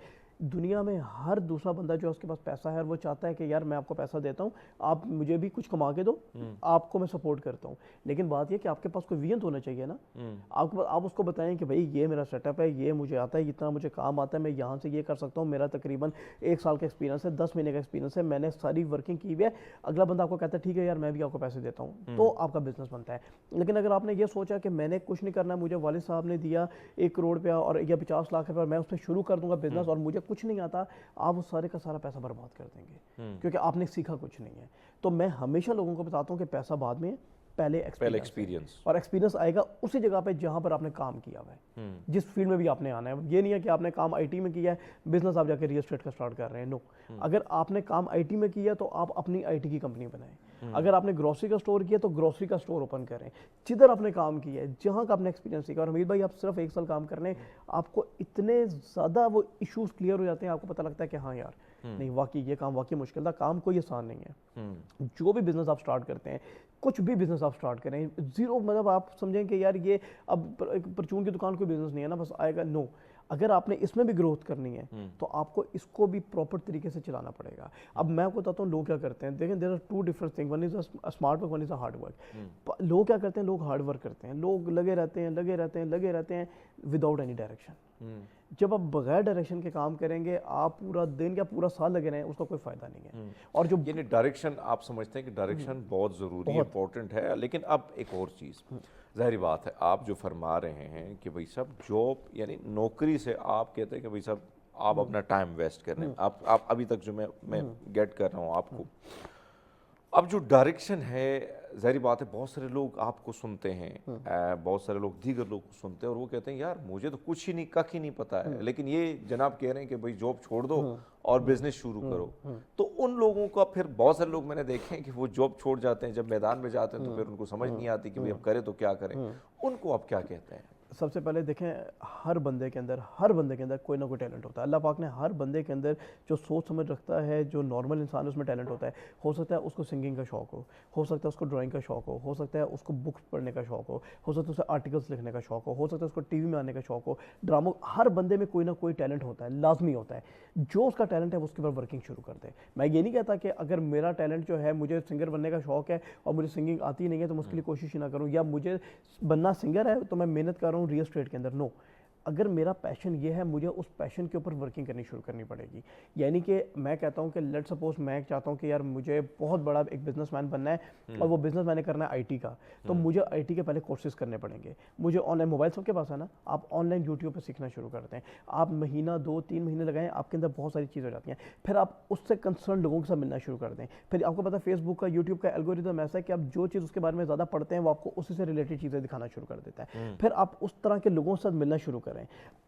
دنیا میں ہر دوسرا بندہ جو ہے اس کے پاس پیسہ ہے, وہ چاہتا ہے کہ یار میں آپ کو پیسہ دیتا ہوں, آپ مجھے بھی کچھ کما کے دو, آپ کو میں سپورٹ کرتا ہوں. لیکن بات یہ کہ آپ کے پاس کوئی ویژن تو ہونا چاہیے نا. آپ اس کو بتائیں کہ بھائی یہ میرا سیٹ اپ ہے, یہ مجھے آتا ہے, اتنا مجھے کام آتا ہے, میں یہاں سے یہ کر سکتا ہوں, میرا تقریباً 1 سال کا ایکسپیرینس ہے, 10 مہینے کا ایکسپیرینس ہے, میں نے ساری ورکنگ کی ہوئی ہے. اگلا بندہ آپ کو کہتا ہے ٹھیک ہے یار میں بھی آپ کو پیسے دیتا ہوں, تو آپ کا بزنس بنتا ہے. لیکن اگر آپ نے یہ سوچا کہ میں نے کچھ نہیں کرنا, مجھے والد صاحب نے دیا 1 کروڑ روپیہ اور یا 50 لاکھ روپیہ, میں اس پہ شروع کر دوں گا بزنس اور مجھے کچھ نہیں آتا, آپ اس سارے کا سارا پیسہ برباد کر دیں گے, کیونکہ آپ نے سیکھا کچھ نہیں ہے. تو میں ہمیشہ لوگوں کو بتاتا ہوں کہ پیسہ بعد میں, پہلے ایکسپیرینس, اور ایکسپیرینس آئے گا اسی جگہ پہ جہاں پر آپ نے کام کیا ہوا ہے, جس فیلڈ میں بھی آپ نے آنا ہے. یہ نہیں ہے کہ آپ نے کام آئی ٹی میں کیا ہے, بزنس آپ جا کے ریل اسٹیٹ کا سٹارٹ کر رہے ہیں. نو, اگر آپ نے کام آئی ٹی میں کیا تو آپ اپنی آئی ٹی کی کمپنی بنائیں. اگر آپ نے گروسری کا اسٹور کیا تو گروسری کا اسٹور اوپن کریں. جدھر آپ نے کام کیا ہے, جہاں کا آپ نے ایکسپیرینس سیکھا, اور حمید بھائی آپ صرف 1 سال کام کرنے, آپ کو اتنے زیادہ وہ ایشوز کلیئر ہو جاتے ہیں, آپ کو پتہ لگتا ہے کہ ہاں یار نہیں واقعی یہ کام واقعی مشکل تھا, کام کوئی آسان نہیں ہے. جو بھی بزنس آپ سٹارٹ کرتے ہیں, کچھ بھی بزنس آپ سٹارٹ کریں, زیرو مطلب آپ سمجھیں کہ یار یہ اب پرچون کی دکان کوئی بزنس نہیں ہے نا بس آئے گا, نو. اگر آپ نے اس میں بھی گروتھ کرنی ہے تو آپ کو اس کو بھی پراپر طریقے سے چلانا پڑے گا. اب میں آپ کو بتاتا ہوں لوگ کیا کرتے ہیں, دیکھیں there are two different thing, one is smart work, one is a hard work. لوگ کیا کرتے ہیں, لوگ ہارڈ ورک کرتے ہیں, لوگ لگے رہتے ہیں وداؤٹ اینی ڈائریکشن. جب آپ بغیر ڈائریکشن کے کام کریں گے, آپ پورا دن یا پورا سال لگے رہیں, اس کا کوئی فائدہ نہیں ہے. اور جو یعنی ڈائریکشن آپ سمجھتے ہیں کہ ڈائریکشن بہت ضروری ہے, امپورٹنٹ ہے. لیکن اب ایک اور چیز, ظاہری بات ہے آپ جو فرما رہے ہیں کہ بھائی صاحب جاب یعنی نوکری سے آپ کہتے ہیں کہ بھائی صاحب آپ اپنا ٹائم ویسٹ کر رہے ہیں, آپ ابھی تک جو میں گیٹ کر رہا ہوں آپ کو. اب جو ڈائریکشن ہے, ظاہری بات ہے بہت سارے لوگ آپ کو سنتے ہیں, بہت سارے لوگ دیگر لوگ کو سنتے ہیں اور وہ کہتے ہیں یار مجھے تو کچھ ہی نہیں کھ ہی نہیں پتا ہے, لیکن یہ جناب کہہ رہے ہیں کہ بھائی جاب چھوڑ دو اور بزنس شروع کرو. تو ان لوگوں کا پھر بہت سارے لوگ میں نے دیکھے ہیں کہ وہ جاب چھوڑ جاتے ہیں, جب میدان میں جاتے ہیں تو پھر ان کو سمجھ نہیں آتی کہ بھائی اب کرے تو کیا کریں. ان کو آپ کیا کہتے ہیں؟ سب سے پہلے دیکھیں ہر بندے کے اندر کوئی نہ کوئی ٹیلنٹ ہوتا ہے. اللہ پاک نے ہر بندے کے اندر جو سوچ سمجھ رکھتا ہے, جو نارمل انسان ہے اس میں ٹیلنٹ ہوتا ہے. ہو سکتا ہے اس کو سنگنگ کا شوق ہو سکتا ہے اس کو ڈرائنگ کا شوق ہو سکتا ہے اس کو بکس پڑھنے کا شوق ہو سکتا ہے اسے آرٹیکلس لکھنے کا شوق ہو سکتا ہے اس کو ٹی وی میں آنے کا شوق ہو, ڈراموں. ہر بندے میں کوئی نہ کوئی ٹیلنٹ ہوتا ہے, لازمی ہوتا ہے. جو اس کا ٹیلنٹ ہے وہ اس کے اوپر ورکنگ شروع کر دے. میں یہ نہیں کہتا کہ اگر میرا ٹیلنٹ جو ہے, مجھے سنگر بننے کا شوق ہے اور مجھے سنگنگ آتی نہیں ہے تو میں اس کے لیے کوشش ہی نہ کروں, یا مجھے بننا سنگر ہے تو میں محنت کر رہا ہوں ریل اسٹیٹ کے اندر. نو, اگر میرا پیشن یہ ہے, مجھے اس پیشن کے اوپر ورکنگ کرنی شروع کرنی پڑے گی. یعنی کہ میں کہتا ہوں کہ لیٹ سپوز میں چاہتا ہوں کہ یار مجھے بہت بڑا ایک بزنس مین بننا ہے اور وہ بزنس میں نے کرنا ہے آئی ٹی کا, تو مجھے آئی ٹی کے پہلے کورسز کرنے پڑیں گے. مجھے آن لائن موبائل سب کے پاس ہے نا, آپ آن لائن یوٹیوب پہ سیکھنا شروع کرتے ہیں, آپ مہینہ 2-3 مہینے لگائیں, آپ کے اندر بہت ساری چیزیں ہو جاتی ہیں. پھر آپ اس سے کنسرن لوگوں کے ساتھ ملنا شروع کر دیں. پھر آپ کو پتا فیس بک کا, یوٹیوب کا الگوریتھم ایسا ہے کہ آپ جو چیز اس کے بارے میں زیادہ پڑھتے ہیں وہ آپ کو اسی سے ریلیٹڈ چیزیں دکھانا شروع کر دیتا ہے. پھر آپ اس طرح کے لوگوں کے ساتھ ملنا شروع کریں.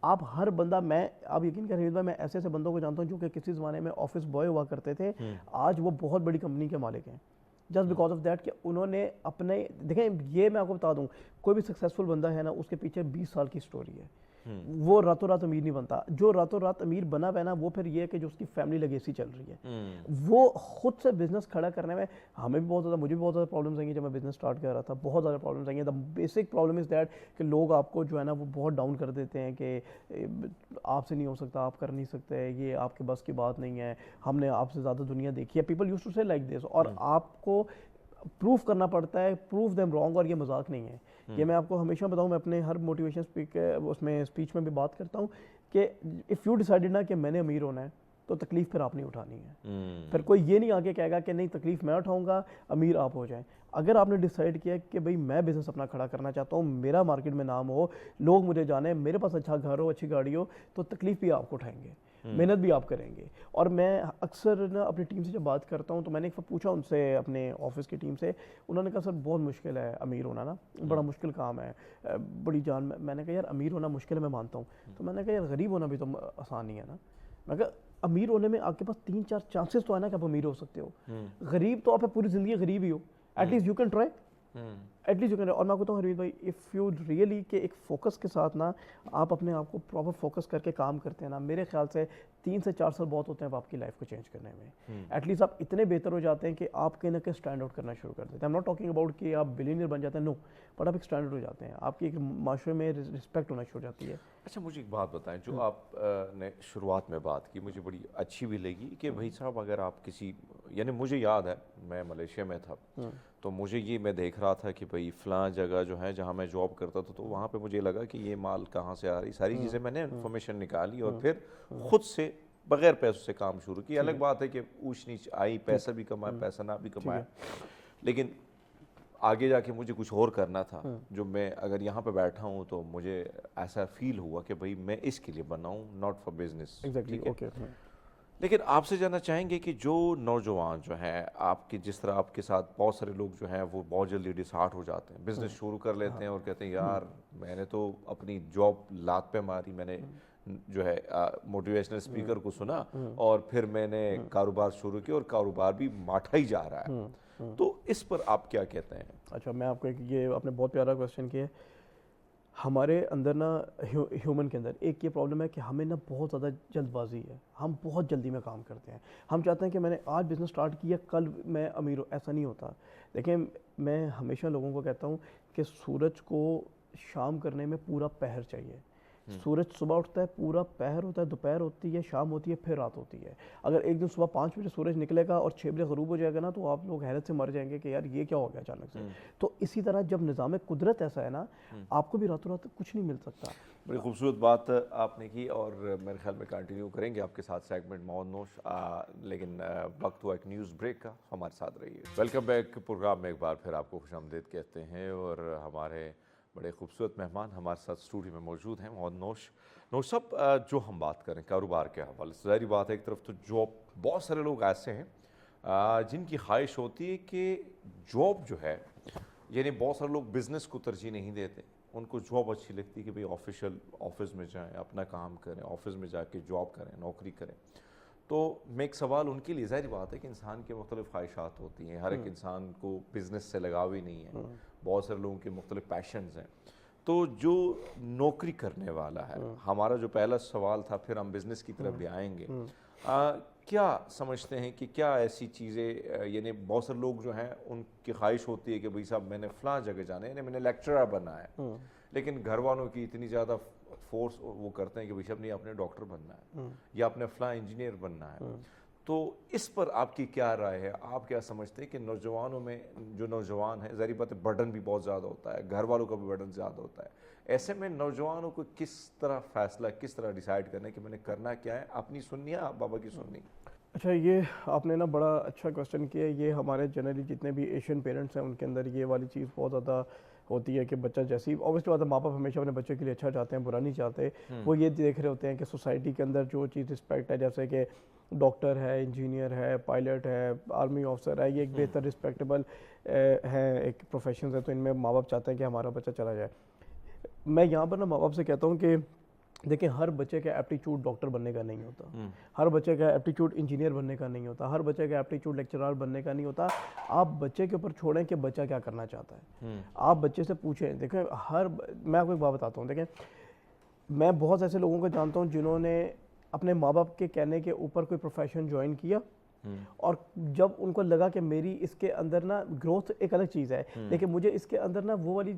آپ ہر بندہ, آپ یقین کریں میں ایسے ایسے بندوں کو جانتا ہوں جو کہ کسی زمانے میں آفس بوائے ہوا کرتے تھے, آج وہ بہت بڑی کمپنی کے مالک ہیں, جسٹ بیکاز آف دیٹ کہ انہوں نے اپنے, دیکھیں یہ میں آپ کو بتا دوں, کوئی بھی سکسیزفل بندہ ہے نا اس کے پیچھے 20 سال کی سٹوری ہے. وہ راتوں رات امیر نہیں بنتا. جو راتوں رات امیر بنا ہے نا, وہ پھر یہ ہے کہ جو اس کی فیملی لیگیسی چل رہی ہے. وہ خود سے بزنس کھڑا کرنے میں ہمیں بھی بہت زیادہ, مجھے بھی بہت زیادہ پرابلمس آئیں گی جب میں بزنس سٹارٹ کر رہا تھا, بہت زیادہ پرابلمس آئیں گی. The basic problem is that کہ لوگ آپ کو جو ہے نا وہ بہت ڈاؤن کر دیتے ہیں کہ آپ سے نہیں ہو سکتا, آپ کر نہیں سکتے, یہ آپ کے بس کی بات نہیں ہے, ہم نے آپ سے زیادہ دنیا دیکھی ہے. پیپل یوز ٹو سے لائک دس, اور آپ کو پروف کرنا پڑتا ہے, پروف دیم رانگ, اور یہ مذاق نہیں ہے. یہ میں آپ کو ہمیشہ بتاؤں, میں اپنے ہر موٹیویشن اس میں اسپیچ میں بھی بات کرتا ہوں کہ اف یو ڈیسائیڈڈ نا کہ میں نے امیر ہونا ہے تو تکلیف پھر آپ نہیں اٹھانی ہے. پھر کوئی یہ نہیں آگے کہے گا کہ نہیں تکلیف میں اٹھاؤں گا, امیر آپ ہو جائیں. اگر آپ نے ڈیسائیڈ کیا کہ بھئی میں بزنس اپنا کھڑا کرنا چاہتا ہوں, میرا مارکیٹ میں نام ہو, لوگ مجھے جانیں, میرے پاس اچھا گھر ہو, اچھی گاڑی ہو, تو تکلیف بھی آپ کو اٹھائیں گے, محنت بھی آپ کریں گے. اور میں اکثر نا اپنی ٹیم سے جب بات کرتا ہوں تو میں نے ایک بار پوچھا ان سے, اپنے آفس کی ٹیم سے, انہوں نے کہا سر بہت مشکل ہے امیر ہونا نا, بڑا مشکل کام ہے, بڑی جان. میں نے کہا یار امیر ہونا مشکل ہے میں مانتا ہوں, تو میں نے کہا یار غریب ہونا بھی تو آسان نہیں ہے نا. میں کہا امیر ہونے میں آپ کے پاس 3-4 چانسز تو ہے نا کہ آپ امیر ہو سکتے ہو. غریب تو آپ پوری زندگی غریب ہی ہو, at least you can try, at least you can. اور میں کہتا ہوں حمید بھائی, اف یو ریئلی کہ ایک فوکس کے ساتھ نا آپ اپنے آپ کو پراپر فوکس کر کے کام کرتے ہیں نا, میرے خیال سے 3 سے 4 سال بہت ہوتے ہیں آپ کی لائف کو چینج کرنے میں. ایٹ لیسٹ آپ اتنے بہتر ہو جاتے ہیں کہ آپ کہیں نہ کہیں اسٹینڈ آؤٹ کرنا شروع کر دیتے ہیں. I am not talking about کہ آپ بلینئر بن جاتے ہیں, نو, بٹ آپ ایک اسٹینڈ آؤٹ ہو جاتے ہیں, آپ کی ایک معاشرے میں رسپیکٹ ہونا شروع ہو جاتی ہے. اچھا مجھے ایک بات بتائیں, جو آپ نے شروعات میں بات کی مجھے بڑی اچھی بھی لگی کہ بھائی صاحب اگر آپ کسی, یعنی مجھے یاد ہے میں ملیشیا میں تھا تو مجھے یہ میں دیکھ رہا تھا کہ بھائی فلاں جگہ جو ہے جہاں میں جاب کرتا تھا تو وہاں پہ مجھے لگا کہ یہ مال کہاں سے آ رہی, ساری چیزیں میں نے انفارمیشن نکالی اور پھر خود سے بغیر پیسوں سے کام شروع کیا. الگ بات ہے کہ اونچ نیچ آئی, پیسہ بھی کمایا, پیسہ نہ بھی کمایا, لیکن آگے جا کے مجھے کچھ اور کرنا تھا. جو میں اگر یہاں پہ بیٹھا ہوں تو مجھے ایسا فیل ہوا کہ بھائی میں اس کے لیے بنا ہوں, ناٹ فار بزنس. لیکن آپ سے جاننا چاہیں گے کہ جو نوجوان جو ہیں آپ کے, جس طرح آپ کے ساتھ بہت سارے لوگ جو ہیں وہ بہت جلدی ڈسہارٹ ہو جاتے ہیں, بزنس شروع کر لیتے ہیں اور کہتے ہیں یار میں نے تو اپنی جاب لات پہ ماری, میں نے جو ہے موٹیویشنل اسپیکر کو سنا اور پھر میں نے کاروبار شروع کیا اور کاروبار بھی ماٹھا ہی جا رہا ہے. تو اس پر آپ کیا کہتے ہیں؟ اچھا میں آپ کو یہ آپ نے بہت پیارا کویسچن کیا ہے. ہمارے اندر نا ہیومن کے اندر ایک یہ پرابلم ہے کہ ہمیں نا بہت زیادہ جلد بازی ہے. ہم بہت جلدی میں کام کرتے ہیں. ہم چاہتے ہیں کہ میں نے آج بزنس سٹارٹ کیا کل میں امیر ہوں. ایسا نہیں ہوتا. دیکھیں میں ہمیشہ لوگوں کو کہتا ہوں کہ سورج کو شام کرنے میں پورا پہر چاہیے. سورج صبح اٹھتا ہے پورا پہر ہوتا ہے, دوپہر ہوتی ہے, شام ہوتی ہے, پھر رات ہوتی ہے. اگر ایک دن صبح 5 بجے سورج نکلے گا اور 6 بجے غروب ہو جائے گا نا تو آپ لوگ حیرت سے مر جائیں گے کہ یار یہ کیا ہو گیا اچانک سے. تو اسی طرح جب نظام قدرت ایسا ہے نا, آپ کو بھی راتوں رات کچھ نہیں مل سکتا. بڑی خوبصورت بات آپ نے کی اور میرے خیال میں کنٹینیو کریں گے آپ کے ساتھ سیگمنٹ مواد نوش, لیکن وقت ہوا ایک نیوز بریک کا. ہمارے ساتھ رہیے. ویلکم بیک پروگرام میں ایک بار پھر آپ کو خوش آمدید کہتے ہیں اور ہمارے بڑے خوبصورت مہمان ہمارے ساتھ اسٹوڈیو میں موجود ہیں. مواد نوش صاحب, جو ہم بات کریں کاروبار کے حوالے سے, ظاہری بات ہے ایک طرف تو جاب, بہت سارے لوگ ایسے ہیں جن کی خواہش ہوتی ہے کہ جاب جو ہے, یعنی بہت سارے لوگ بزنس کو ترجیح نہیں دیتے, ان کو جاب اچھی لگتی ہے کہ بھئی آفس میں جائیں, اپنا کام کریں, آفس میں جا کے جاب کریں, نوکری کریں. تو میں ایک سوال ان کے لیے, ظاہری بات ہے کہ انسان کے مختلف خواہشات ہوتی ہیں, ہر ایک انسان کو بزنس سے لگاؤ ہی نہیں ہے, بہت سارے لوگوں کے مختلف پیشنز ہیں. تو جو نوکری کرنے والا ہے, ہمارا جو پہلا سوال تھا, پھر ہم بزنس کی طرف بھی آئیں گے, کیا سمجھتے ہیں کہ کیا ایسی چیزیں, یعنی بہت سارے لوگ جو ہیں ان کی خواہش ہوتی ہے کہ بھئی صاحب میں نے فلاں جگہ جانا ہے, یعنی میں نے لیکچرر بننا ہے, لیکن گھر والوں کی اتنی زیادہ فورس وہ کرتے ہیں کہ بھئی صاحب نہیں, آپ نے ڈاکٹر بننا ہے یا آپ نے فلاں انجینئر بننا ہے. تو اس پر آپ کی کیا رائے ہے؟ آپ کیا سمجھتے ہیں کہ نوجوانوں میں, جو نوجوان ہیں, ظاہری بات ہے برڈن بھی بہت زیادہ ہوتا ہے, گھر والوں کا بھی برڈن زیادہ ہوتا ہے, ایسے میں نوجوانوں کو کس طرح فیصلہ, کس طرح ڈیسائیڈ کرنا ہے کہ میں نے کرنا کیا ہے, اپنی سننی ہے آپ بابا کی سننی؟ اچھا, یہ آپ نے نا بڑا اچھا کویسچن کیا. یہ ہمارے جنرلی جتنے بھی ایشین پیرنٹس ہیں ان کے اندر یہ والی چیز بہت زیادہ ہوتی ہے کہ بچہ جیسی, اوبیسلی بات ہے ماں باپ ہمیشہ اپنے بچے کے لیے اچھا چاہتے ہیں, برا نہیں چاہتے. وہ یہ دیکھ رہے ہوتے ہیں کہ سوسائٹی کے اندر جو چیز رسپیکٹ ہے, جیسے کہ ڈاکٹر ہے, انجینئر ہے, پائلٹ ہے, آرمی آفسر ہے, یہ ایک بہتر رسپیکٹیبل ہیں ایک پروفیشنز ہے, تو ان میں ماں باپ چاہتے ہیں کہ ہمارا بچہ چلا جائے. میں یہاں پر نا ماں باپ سے کہتا ہوں کہ دیکھیں ہر بچے کا ایپٹیچیوڈ ڈاکٹر بننے کا نہیں ہوتا, ہر بچے کا ایپٹیچیوڈ انجینئر بننے کا نہیں ہوتا, ہر بچے کا ایپٹیچیوڈ لیکچرار بننے کا نہیں ہوتا. آپ بچے کے اوپر چھوڑیں کہ بچہ کیا کرنا چاہتا ہے. آپ بچے سے پوچھیں. دیکھیں میں آپ کو ایک بات بتاتا ہوں. دیکھیں میں بہت ایسے لوگوں کو جانتا ہوں جنہوں نے اپنے ماں باپ کے کہنے کے اوپر کوئی پروفیشن جوائن کیا, اور جب ان کو لگا کہ میری اس کے اندر نا گروتھ ایک الگ چیز ہے, لیکن مجھے اس کے اندر نا وہ والی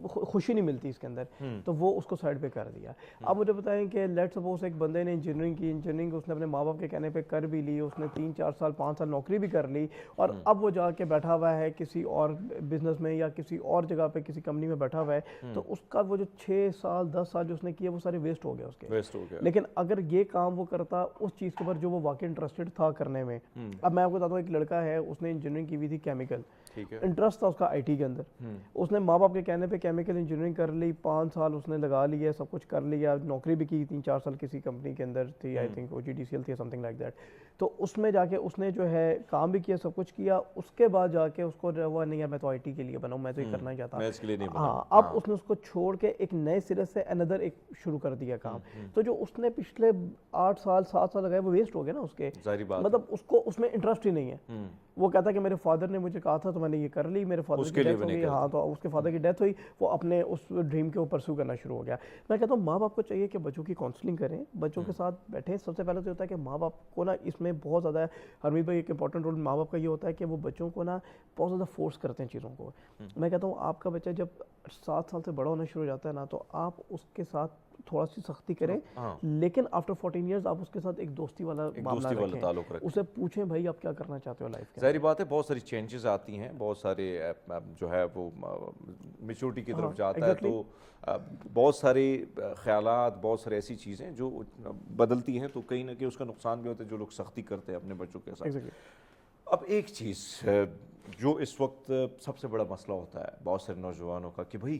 خوشی نہیں ملتی اس کے اندر, تو وہ اس کو سائڈ پہ کر دیا. اب مجھے بتائیں کہ لیٹ سپوز ایک بندے نے انجینئرنگ کی, انجینئرنگ اس نے اپنے ماں باپ کے کہنے پہ کر بھی لی, اس نے 3-4 سال 5 سال نوکری بھی کر لی, اور اب وہ جا کے بیٹھا ہوا ہے کسی اور بزنس میں یا کسی اور جگہ پہ کسی کمپنی میں بیٹھا ہوا ہے, تو اس کا وہ جو 6 سال 10 سال جو اس نے کیا وہ سارے ویسٹ ہو گیا اس کے. لیکن اگر یہ کام وہ کرتا اس چیز کے اوپر جو وہ واقعی انٹرسٹڈ تھا کرنے میں. اب میں آپ کو بتاتا ہوں, ایک لڑکا ہے, اس نے انجینئرنگ کی ہوئی تھی کیمیکل, انٹرسٹ تھا اس کا آئی ٹی کے اندر, اس نے ماں باپ کے کہنے پہ کیمیکل انجینئرنگ کر لی, 5 سال اس نے لگا لیا, سب کچھ کر لیا, نوکری بھی کی 3-4 سال کسی کمپنی کے اندر تھی, آئی تھنک OGDCL تھی سم تھنگ لائک دیٹ. تو اس میں جا کے اس نے جو ہے کام بھی کیا, سب کچھ کیا, اس کے بعد جا کے اس کو ہوا نہیں ہے میں تو آئی ٹی کے لیے بنا ہوں, میں تو یہ کرنا ہی چاہتا ہوں. ہاں, اب اس نے اس کو چھوڑ کے ایک نئے سرے سے اندر ایک شروع کر دیا کام. تو جو اس نے پچھلے 8 سال 7 سال لگائے وہ ویسٹ ہو گئے نا اس کے, مطلب اس کو اس میں انٹرسٹ ہی نہیں ہے. وہ کہتا ہے کہ میرے فادر نے مجھے کہا تھا تو میں نے یہ کر لی, میرے فادر کی ڈیتھ ہو گئی. ہاں, تو اس کے فادر کی ڈیتھ ہوئی, وہ اپنے اس ڈریم کے اوپر پرسو کرنا شروع ہو گیا. میں کہتا ہوں ماں باپ کو چاہیے کہ بچوں کی کاؤنسلنگ کریں, بچوں کے ساتھ بیٹھیں. سب سے پہلے تو ہوتا ہے کہ ماں باپ کو نا اس میں بہت زیادہ, حرمیت بھائی ایک امپورٹنٹ رول ماں باپ کا یہ ہوتا ہے کہ وہ بچوں کو نا بہت زیادہ فورس کرتے ہیں چیزوں کو. میں کہتا ہوں آپ کا بچہ جب 7 سال سے بڑا ہونا شروع ہو جاتا ہے نا, تو آپ اس کے ساتھ تھوڑا سی سختی کریں, لیکن آفٹر 14 ایئرز آپ اس کے ساتھ ایک دوستی والا معاملہ رکھیں, اسے پوچھیں بھائی آپ کیا کرنا چاہتے ہو لائف کے. ظاہری بات ہے بہت ساری چینجز آتی ہیں, بہت سارے جو ہے وہ میچورٹی کی طرف جاتا ہے, تو بہت سارے خیالات, بہت ساری ایسی چیزیں جو بدلتی ہیں, تو کہیں نہ کہیں اس کا نقصان بھی ہوتا ہے جو لوگ سختی کرتے ہیں اپنے بچوں کے ساتھ. اب ایک چیز جو اس وقت سب سے بڑا مسئلہ ہوتا ہے بہت سارے نوجوانوں کا کہ بھائی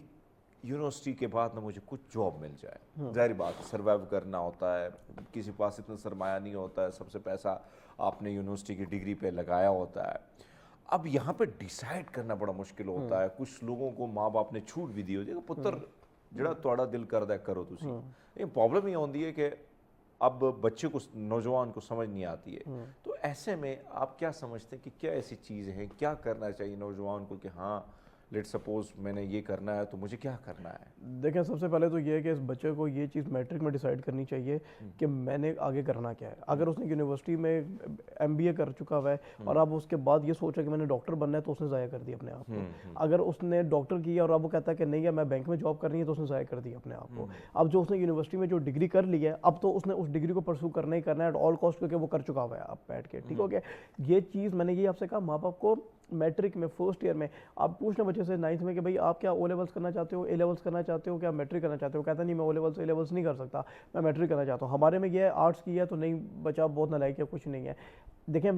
یونیورسٹی کے بعد نہ مجھے کچھ جاب مل جائے. ظاہری بات ہے سروائیو کرنا ہوتا ہے, کسی پاس اتنا سرمایہ نہیں ہوتا ہے, سب سے پیسہ آپ نے یونیورسٹی کی ڈگری پہ لگایا ہوتا ہے. اب یہاں پہ ڈیسائیڈ کرنا بڑا مشکل ہوتا ہے. کچھ لوگوں کو ماں باپ نے چھوٹ بھی دی ہوتی ہے کہ پتر جڑا تھوڑا دل کردا ہے کرو تسی. یہ پرابلم یہ ہوتی ہے کہ اب بچے کو, نوجوان کو سمجھ نہیں آتی ہے. تو ایسے میں آپ کیا سمجھتے ہیں کہ کیا ایسی چیزیں ہیں, کیا کرنا چاہیے نوجوان کو کہ ہاں لیٹ سپوز میں نے یہ کرنا ہے تو مجھے کیا کرنا ہے؟ دیکھیں سب سے پہلے تو یہ ہے کہ اس بچے کو یہ چیز میٹرک میں ڈیسائیڈ کرنی چاہیے کہ میں نے آگے کرنا کیا ہے. اگر اس نے یونیورسٹی میں MBA کر چکا ہوا ہے اور اب اس کے بعد یہ سوچا کہ میں نے ڈاکٹر بننا ہے تو اس نے ضائع کر دیا اپنے آپ کو. اگر اس نے ڈاکٹر کیا اور اب وہ کہتا ہے کہ نہیں ہے میں بینک میں جاب کرنی ہے تو اس نے ضائع کر دیا اپنے آپ کو. اب جو اس نے یونیورسٹی میں جو ڈگری کر لی ہے اب تو اس نے اس ڈگری کو پرسو کرنا ہی کرنا ہے ایٹ آل کاسٹ, کیونکہ وہ کر چکا ہوا ہے اب بیٹھ کے. ٹھیک ہو گیا. یہ چیز میں نے یہ آپ سے کہا, ماں باپ کو میٹرک میں فرسٹ ایئر میں آپ پوچھنا بچے سے 9th میں کہ بھائی آپ کیا او لیولس کرنا چاہتے ہو, اے لیولس کرنا چاہتے ہو, کیا میٹرک کرنا چاہتے ہو؟ کہتا نہیں میں او لیولس اے لیولس نہیں کر سکتا, میں میٹرک کرنا چاہتا ہوں. ہمارے میں یہ ہے آرٹس کی ہے تو نہیں بچہ بہت نالائق ہے, کچھ نہیں ہے. دیکھیں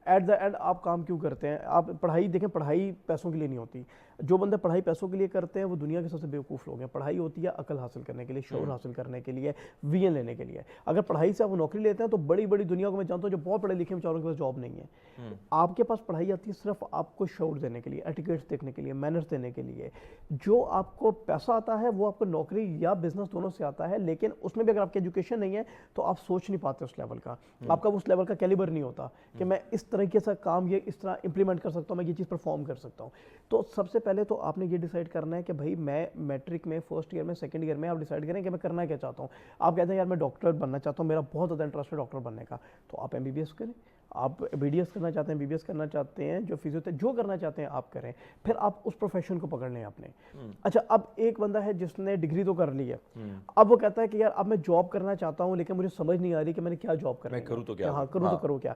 ایٹ دا اینڈ آپ کام کیوں کرتے ہیں؟ آپ پڑھائی دیکھیں, پڑھائی پیسوں کے لیے نہیں ہوتی. جو بندے پڑھائی پیسوں کے لیے کرتے ہیں وہ دنیا کے سب سے بیوقوف لوگ ہیں. پڑھائی ہوتی ہے عقل حاصل کرنے کے لیے, شعور حاصل کرنے کے لیے, ویژن لینے کے لیے. اگر پڑھائی سے آپ نوکری لیتے ہیں تو بڑی بڑی دنیا کو میں جانتا ہوں جو بہت پڑھے لکھے بیچاروں کے پاس جاب نہیں ہے. آپ کے پاس پڑھائی آتی ہے صرف آپ کو شعور دینے کے لیے, ایٹیکیٹس دیکھنے کے لیے, مینرز دینے کے لیے. جو آپ کو پیسہ آتا ہے وہ آپ کو نوکری یا بزنس دونوں سے آتا ہے, لیکن اس میں بھی اگر آپ کی ایجوکیشن نہیں ہے تو آپ سوچ نہیں پاتے اس لیول کا. آپ کا اس لیول کا کیلیبر نہیں ہوتا کہ میں اس طریقے سے کام یہ اس طرح امپلیمنٹ کر سکتا ہوں, میں یہ چیز پرفارم کر سکتا ہوں. تو سب سے پہلے تو آپ نے یہ ڈیسائیڈ کرنا ہے کہ بھائی میں میٹرک میں فرسٹ ایئر میں سیکنڈ ایئر میں آپ ڈیسائیڈ کریں کہ میں کرنا کیا چاہتا ہوں. آپ کہتے ہیں یار میں ڈاکٹر بننا چاہتا ہوں, میرا بہت زیادہ انٹرسٹ ہے ڈاکٹر بننے کا, تو آپ MBBS کریں. آپ BDS کرنا چاہتے ہیں, BBS کرنا چاہتے ہیں, جو جو کرنا چاہتے ہیں آپ کریں. پھر آپ اس پروفیشن کو پکڑ لیں اپنے. اچھا اب ایک بندہ ہے جس نے ڈگری تو کر لی ہے, اب وہ کہتا ہے کہ یار اب میں جاب کرنا چاہتا ہوں لیکن مجھے سمجھ نہیں آ رہی کہ میں نے کیا جاب کرنا ہے, کروں تو کیا, ہاں کروں تو کروں کیا.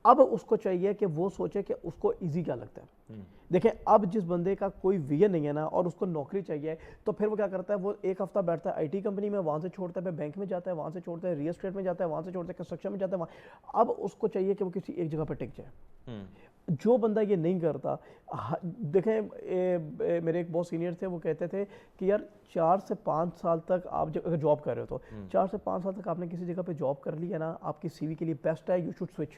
اب اس کو چاہیے کہ وہ سوچے کہ اس کو ایزی کیا لگتا ہے. دیکھیں اب جس بندے کا کوئی ویژن نہیں ہے نا اور اس کو نوکری چاہیے تو پھر وہ کیا کرتا ہے, وہ ایک ہفتہ بیٹھتا ہے IT کمپنی میں, وہاں سے چھوڑتا ہے, بینک میں جاتا ہے, وہاں سے چھوڑتا ہے, ریل اسٹیٹ میں جاتا ہے, وہاں سے چھوڑتا ہے, کنسٹرکشن میں جاتا ہے. اب اس کو چاہیے کہ وہ کسی ایک جگہ پہ ٹک جائے. جو بندہ یہ نہیں کرتا, دیکھیں میرے ایک بہت سینئر تھے, وہ کہتے تھے کہ یار 4 سے 5 سال تک آپ اگر جاب کر رہے ہو تو 4 سے 5 سال تک آپ نے کسی جگہ پہ جاب کر لی ہے نا, آپ کی CV کے لیے بیسٹ ہے, یو شوڈ سوئچ,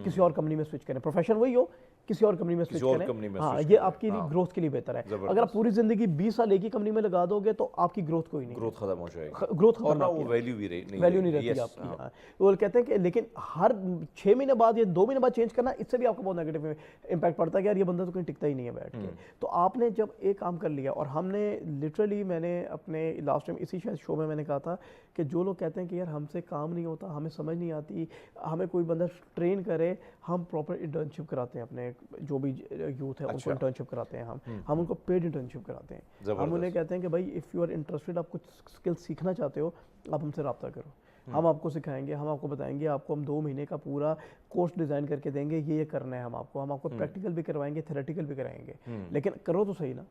کسی اور کمپنی میں سوئچ کریں. پروفیشن وہی ہو, کسی اور کمپنی میں سوئچ کریں. ہاں یہ آپ کی گروتھ کے لیے بہتر ہے. اگر آپ پوری زندگی 20 سال ایک ہی کمپنی میں لگا دو گے تو آپ کی گروتھ کوئی نہیں, گروتھ ختم ہو جائے گی, گروتھ ختم, اور وہ ویلیو بھی ویلیو نہیں رہتی آپ کی. وہ کہتے ہیں کہ لیکن ہر 6 مہینے بعد یا 2 مہینے بعد چینج کرنا, اس سے بھی آپ کو بہت نیگیٹو امپیکٹ پڑتا ہے کہ یار یہ بندہ تو کہیں ٹکتا ہی نہیں ہے بیٹھ کے. تو آپ نے جب ایک کام کر لیا, اور ہم نے لٹرلی, میں نے اپنے لاسٹ ٹائم اسی شو میں نے کہا تھا کہ جو لوگ کہتے ہیں کہ یار ہم سے کام نہیں ہوتا, ہمیں سمجھ نہیں آتی, ہمیں کوئی بندہ ٹرین کرے, ہم پراپر انٹرنشپ کراتے ہیں اپنے جو بھی یوتھ ہے ان کو انٹرنشپ کراتے ہیں. ہم ان کو پیڈ انٹرنشپ کراتے ہیں. ہم انہیں کہتے ہیں کہ بھائی اف یو آر انٹرسٹڈ, آپ کچھ اسکل سیکھنا چاہتے ہو, آپ ہم سے رابطہ کرو, ہم آپ کو سکھائیں گے, ہم آپ کو بتائیں گے, آپ کو ہم 2 مہینے کا پورا کورس ڈیزائن کر کے دیں گے, یہ کرنا ہے. ہم آپ کو پریکٹیکل بھی کروائیں گے, تھیوریٹیکل بھی کرائیں گے, لیکن کرو تو صحیح نا.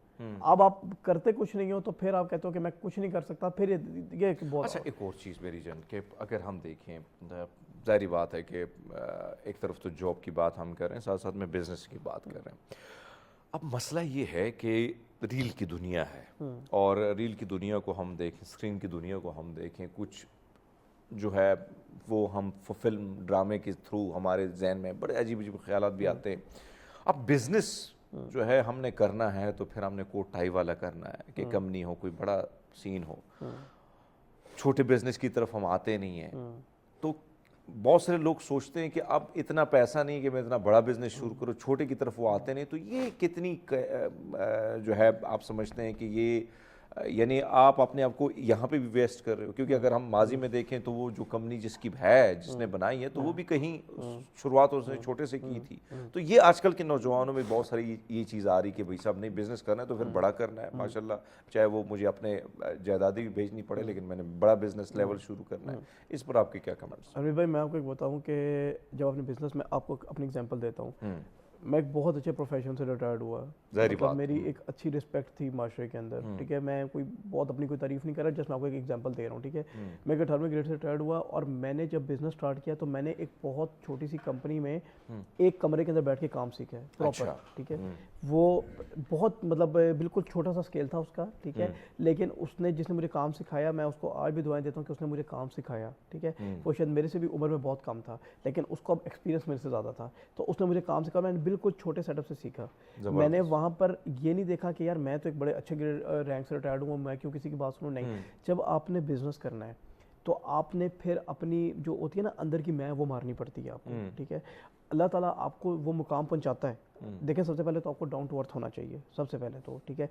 اب آپ کرتے کچھ نہیں ہو تو پھر آپ کہتے ہو کہ میں کچھ نہیں کر سکتا, پھر یہ بہت. اچھا ایک اور چیز میری جان, کہ اگر ہم دیکھیں, ظاہری بات ہے کہ ایک طرف تو جاب کی بات ہم کر رہے ہیں, ساتھ ساتھ میں بزنس کی بات کر رہے ہیں. اب مسئلہ یہ ہے کہ ریل کی دنیا ہے, اور ریل کی دنیا کو ہم دیکھیں, اسکرین کی دنیا کو ہم دیکھیں, کچھ جو ہے وہ ہم فلم ڈرامے کے تھرو ہمارے ذہن میں بڑے عجیب عجیب خیالات بھی آتے ہیں. اب بزنس جو ہے ہم نے کرنا ہے تو پھر ہم نے کوٹ ٹائی والا کرنا ہے, کہ کمپنی ہو, کوئی بڑا سین ہو. چھوٹے بزنس کی طرف ہم آتے نہیں ہیں. تو بہت سارے لوگ سوچتے ہیں کہ اب اتنا پیسہ نہیں کہ میں اتنا بڑا بزنس شروع کروں, چھوٹے کی طرف وہ آتے نہیں. تو یہ کتنی جو ہے آپ سمجھتے ہیں کہ یہ یعنی آپ اپنے آپ کو یہاں پہ بھی ویسٹ کر رہے ہو؟ کیونکہ اگر ہم ماضی میں دیکھیں تو وہ جو کمپنی جس کی ہے, جس نے بنائی ہے, تو وہ بھی کہیں شروعات اس نے چھوٹے سے کی تھی. تو یہ آج کل کے نوجوانوں میں بہت ساری یہ چیز آ رہی کہ بھائی صاحب نہیں, بزنس کرنا ہے تو پھر بڑا کرنا ہے. ماشاءاللہ, چاہے وہ مجھے اپنے جائیدادیں بھی بھیجنی پڑے, لیکن میں نے بڑا بزنس لیول شروع کرنا ہے. اس پر آپ کے کیا کمنٹس؟ ارے بھائی میں آپ کو ایک بتاؤں کہ جب اپنے بزنس میں, آپ کو اپنی ایگزامپل دیتا ہوں, میں ایک بہت اچھے پروفیشن سے ریٹائرڈ ہوا. مطلب میری ایک اچھی رسپیکٹ تھی معاشرے کے اندر, ٹھیک ہے. میں کوئی بہت اپنی کوئی تعریف نہیں کر رہا, جسٹ میں آپ کو ایک ایگزامپل دے رہا ہوں, ٹھیک ہے. میں 18ویں گریڈ سے ریٹائرڈ ہوا, اور میں نے جب بزنس اسٹارٹ کیا تو میں نے ایک بہت چھوٹی سی کمپنی میں ایک کمرے کے اندر بیٹھ کے کام سیکھا ہے پراپر, ٹھیک ہے. وہ بہت مطلب بالکل چھوٹا سا اسکیل تھا اس کا, ٹھیک ہے. لیکن اس نے, جس نے مجھے کام سکھایا, میں اس کو آج بھی دعائیں دیتا ہوں کہ اس نے مجھے کام سکھایا, ٹھیک ہے. وہ شاید میرے سے بھی عمر میں بہت کم تھا, لیکن اس کو اب ایکسپیرینس میرے سے زیادہ تھا. تو اس نے مجھے کام سکھایا, میں نے بالکل چھوٹے سیٹ اپ سے سیکھا. میں نے وہاں پر یہ نہیں دیکھا کہ یار میں تو ایک بڑے اچھے رینک سے ریٹائرڈ ہوں, میں کیوں کسی کی بات سنوں, نہیں. جب آپ نے بزنس کرنا ہے تو آپ نے پھر اپنی جو ہوتی ہے نا اندر کی میں وہ مارنی پڑتی ہے آپ کو, ٹھیک ہے. اللہ تعالیٰ آپ کو وہ مقام پہنچاتا ہے. دیکھیں سب سے پہلے تو آپ کو ڈاؤن ٹو ارتھ ہونا چاہیے سب سے پہلے تو, ٹھیک ہے.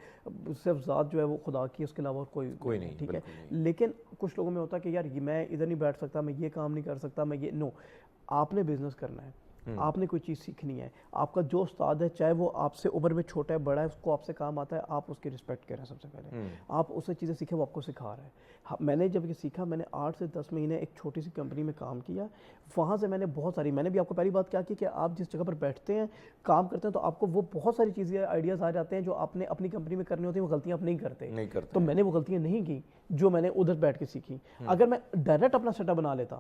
صرف ذات جو ہے وہ خدا کی, اس کے علاوہ کوئی نہیں, ٹھیک ہے. لیکن کچھ لوگوں میں ہوتا ہے کہ یار یہ میں ادھر نہیں بیٹھ سکتا, میں یہ کام نہیں کر سکتا, میں یہ نو. آپ نے بزنس کرنا ہے, آپ نے کوئی چیز سیکھنی ہے, آپ کا جو استاد ہے چاہے وہ آپ سے عمر میں چھوٹا ہے بڑا ہے, اس کو آپ سے کام آتا ہے, آپ اس کی رسپیکٹ کریں سب سے پہلے. آپ اس سے چیزیں سیکھیں, وہ آپ کو سکھا رہا ہے. میں نے جب یہ سیکھا, میں نے 8 سے 10 مہینے ایک چھوٹی سی کمپنی میں کام کیا. وہاں سے میں نے بہت ساری, میں نے بھی آپ کو پہلی بات کیا کہ آپ جس جگہ پر بیٹھتے ہیں کام کرتے ہیں تو آپ کو وہ بہت ساری چیزیں آئیڈیاز آ جاتے ہیں جو آپ نے اپنی کمپنی میں کرنی ہوتی ہیں, وہ غلطیاں آپ نہیں کرتے. تو میں نے وہ غلطیاں نہیں کی جو میں نے ادھر بیٹھ کے سیکھی. اگر میں ڈائریکٹ اپنا سیٹ اپ بنا لیتا,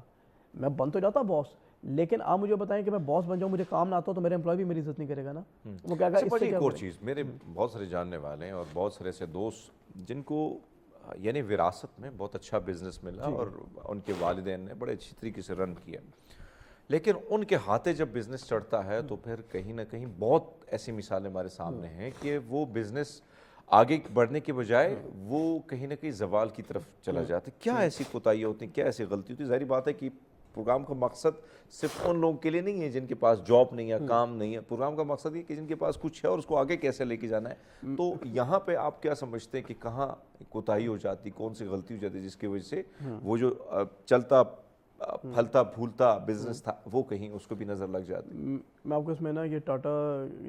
میں بن تو جاتا باس, لیکن آپ مجھے بتائیں کہ میں باس بن جاؤں, مجھے کام نہ آتا تو میرے امپلائی بھی میری عزت نہیں کرے گا نا. وہ کیا کہا, اس سے ایک کیا اور چیز, میرے بہت سارے جاننے والے ہیں اور بہت سارے ایسے دوست جن کو یعنی وراثت میں بہت اچھا بزنس ملا اور ان کے والدین نے بڑے اچھی طریقے سے رن کیا, لیکن ان کے ہاتھے جب بزنس چڑھتا ہے تو پھر کہیں نہ کہیں بہت ایسی مثالیں ہمارے سامنے ہیں کہ وہ بزنس آگے بڑھنے کے بجائے وہ کہیں نہ کہیں زوال کی طرف چلا جاتا ہے. کیا ایسی کوتاہیاں ہوتی ہیں, کیا ایسی غلطی ہوتی ہے؟ ظاہری بات ہے کہ پروگرام کا مقصد صرف ان لوگوں کے لیے نہیں ہے جن کے پاس جاب نہیں ہے, کام نہیں ہے. پروگرام کا مقصد یہ کہ جن کے پاس کچھ ہے اور اس کو آگے کیسے لے کے جانا ہے. تو یہاں پہ آپ کیا سمجھتے ہیں کہ کہاں کوتاہی ہو جاتی, کون سی غلطی ہو جاتی جس کی وجہ سے وہ جو چلتا پھلتا پھولتا بزنس تھا وہ کہیں اس کو بھی نظر لگ جاتی؟ میں آپ کو اس میں نا یہ ٹاٹا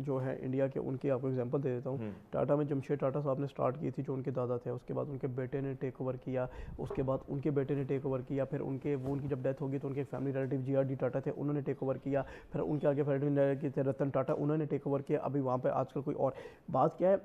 جو ہے انڈیا کے, ان کی آپ کو ایگزامپل دے دیتا ہوں. ٹاٹا میں جمشید ٹاٹا صاحب نے سٹارٹ کی تھی, جو ان کے دادا تھے. اس کے بعد ان کے بیٹے نے ٹیک اوور کیا, اس کے بعد ان کے بیٹے نے ٹیک اوور کیا, پھر ان کی جب ڈیتھ ہوگی تو ان کے فیملی ریلیٹیو جی آر ڈی ٹاٹا تھے, انہوں نے ٹیک اوور کیا. پھر ان کے آگے فیملی تھے رتن ٹاٹا, انہوں نے ٹیک اوور کیا. ابھی وہاں پہ آج کل کوئی اور بات کیا ہے,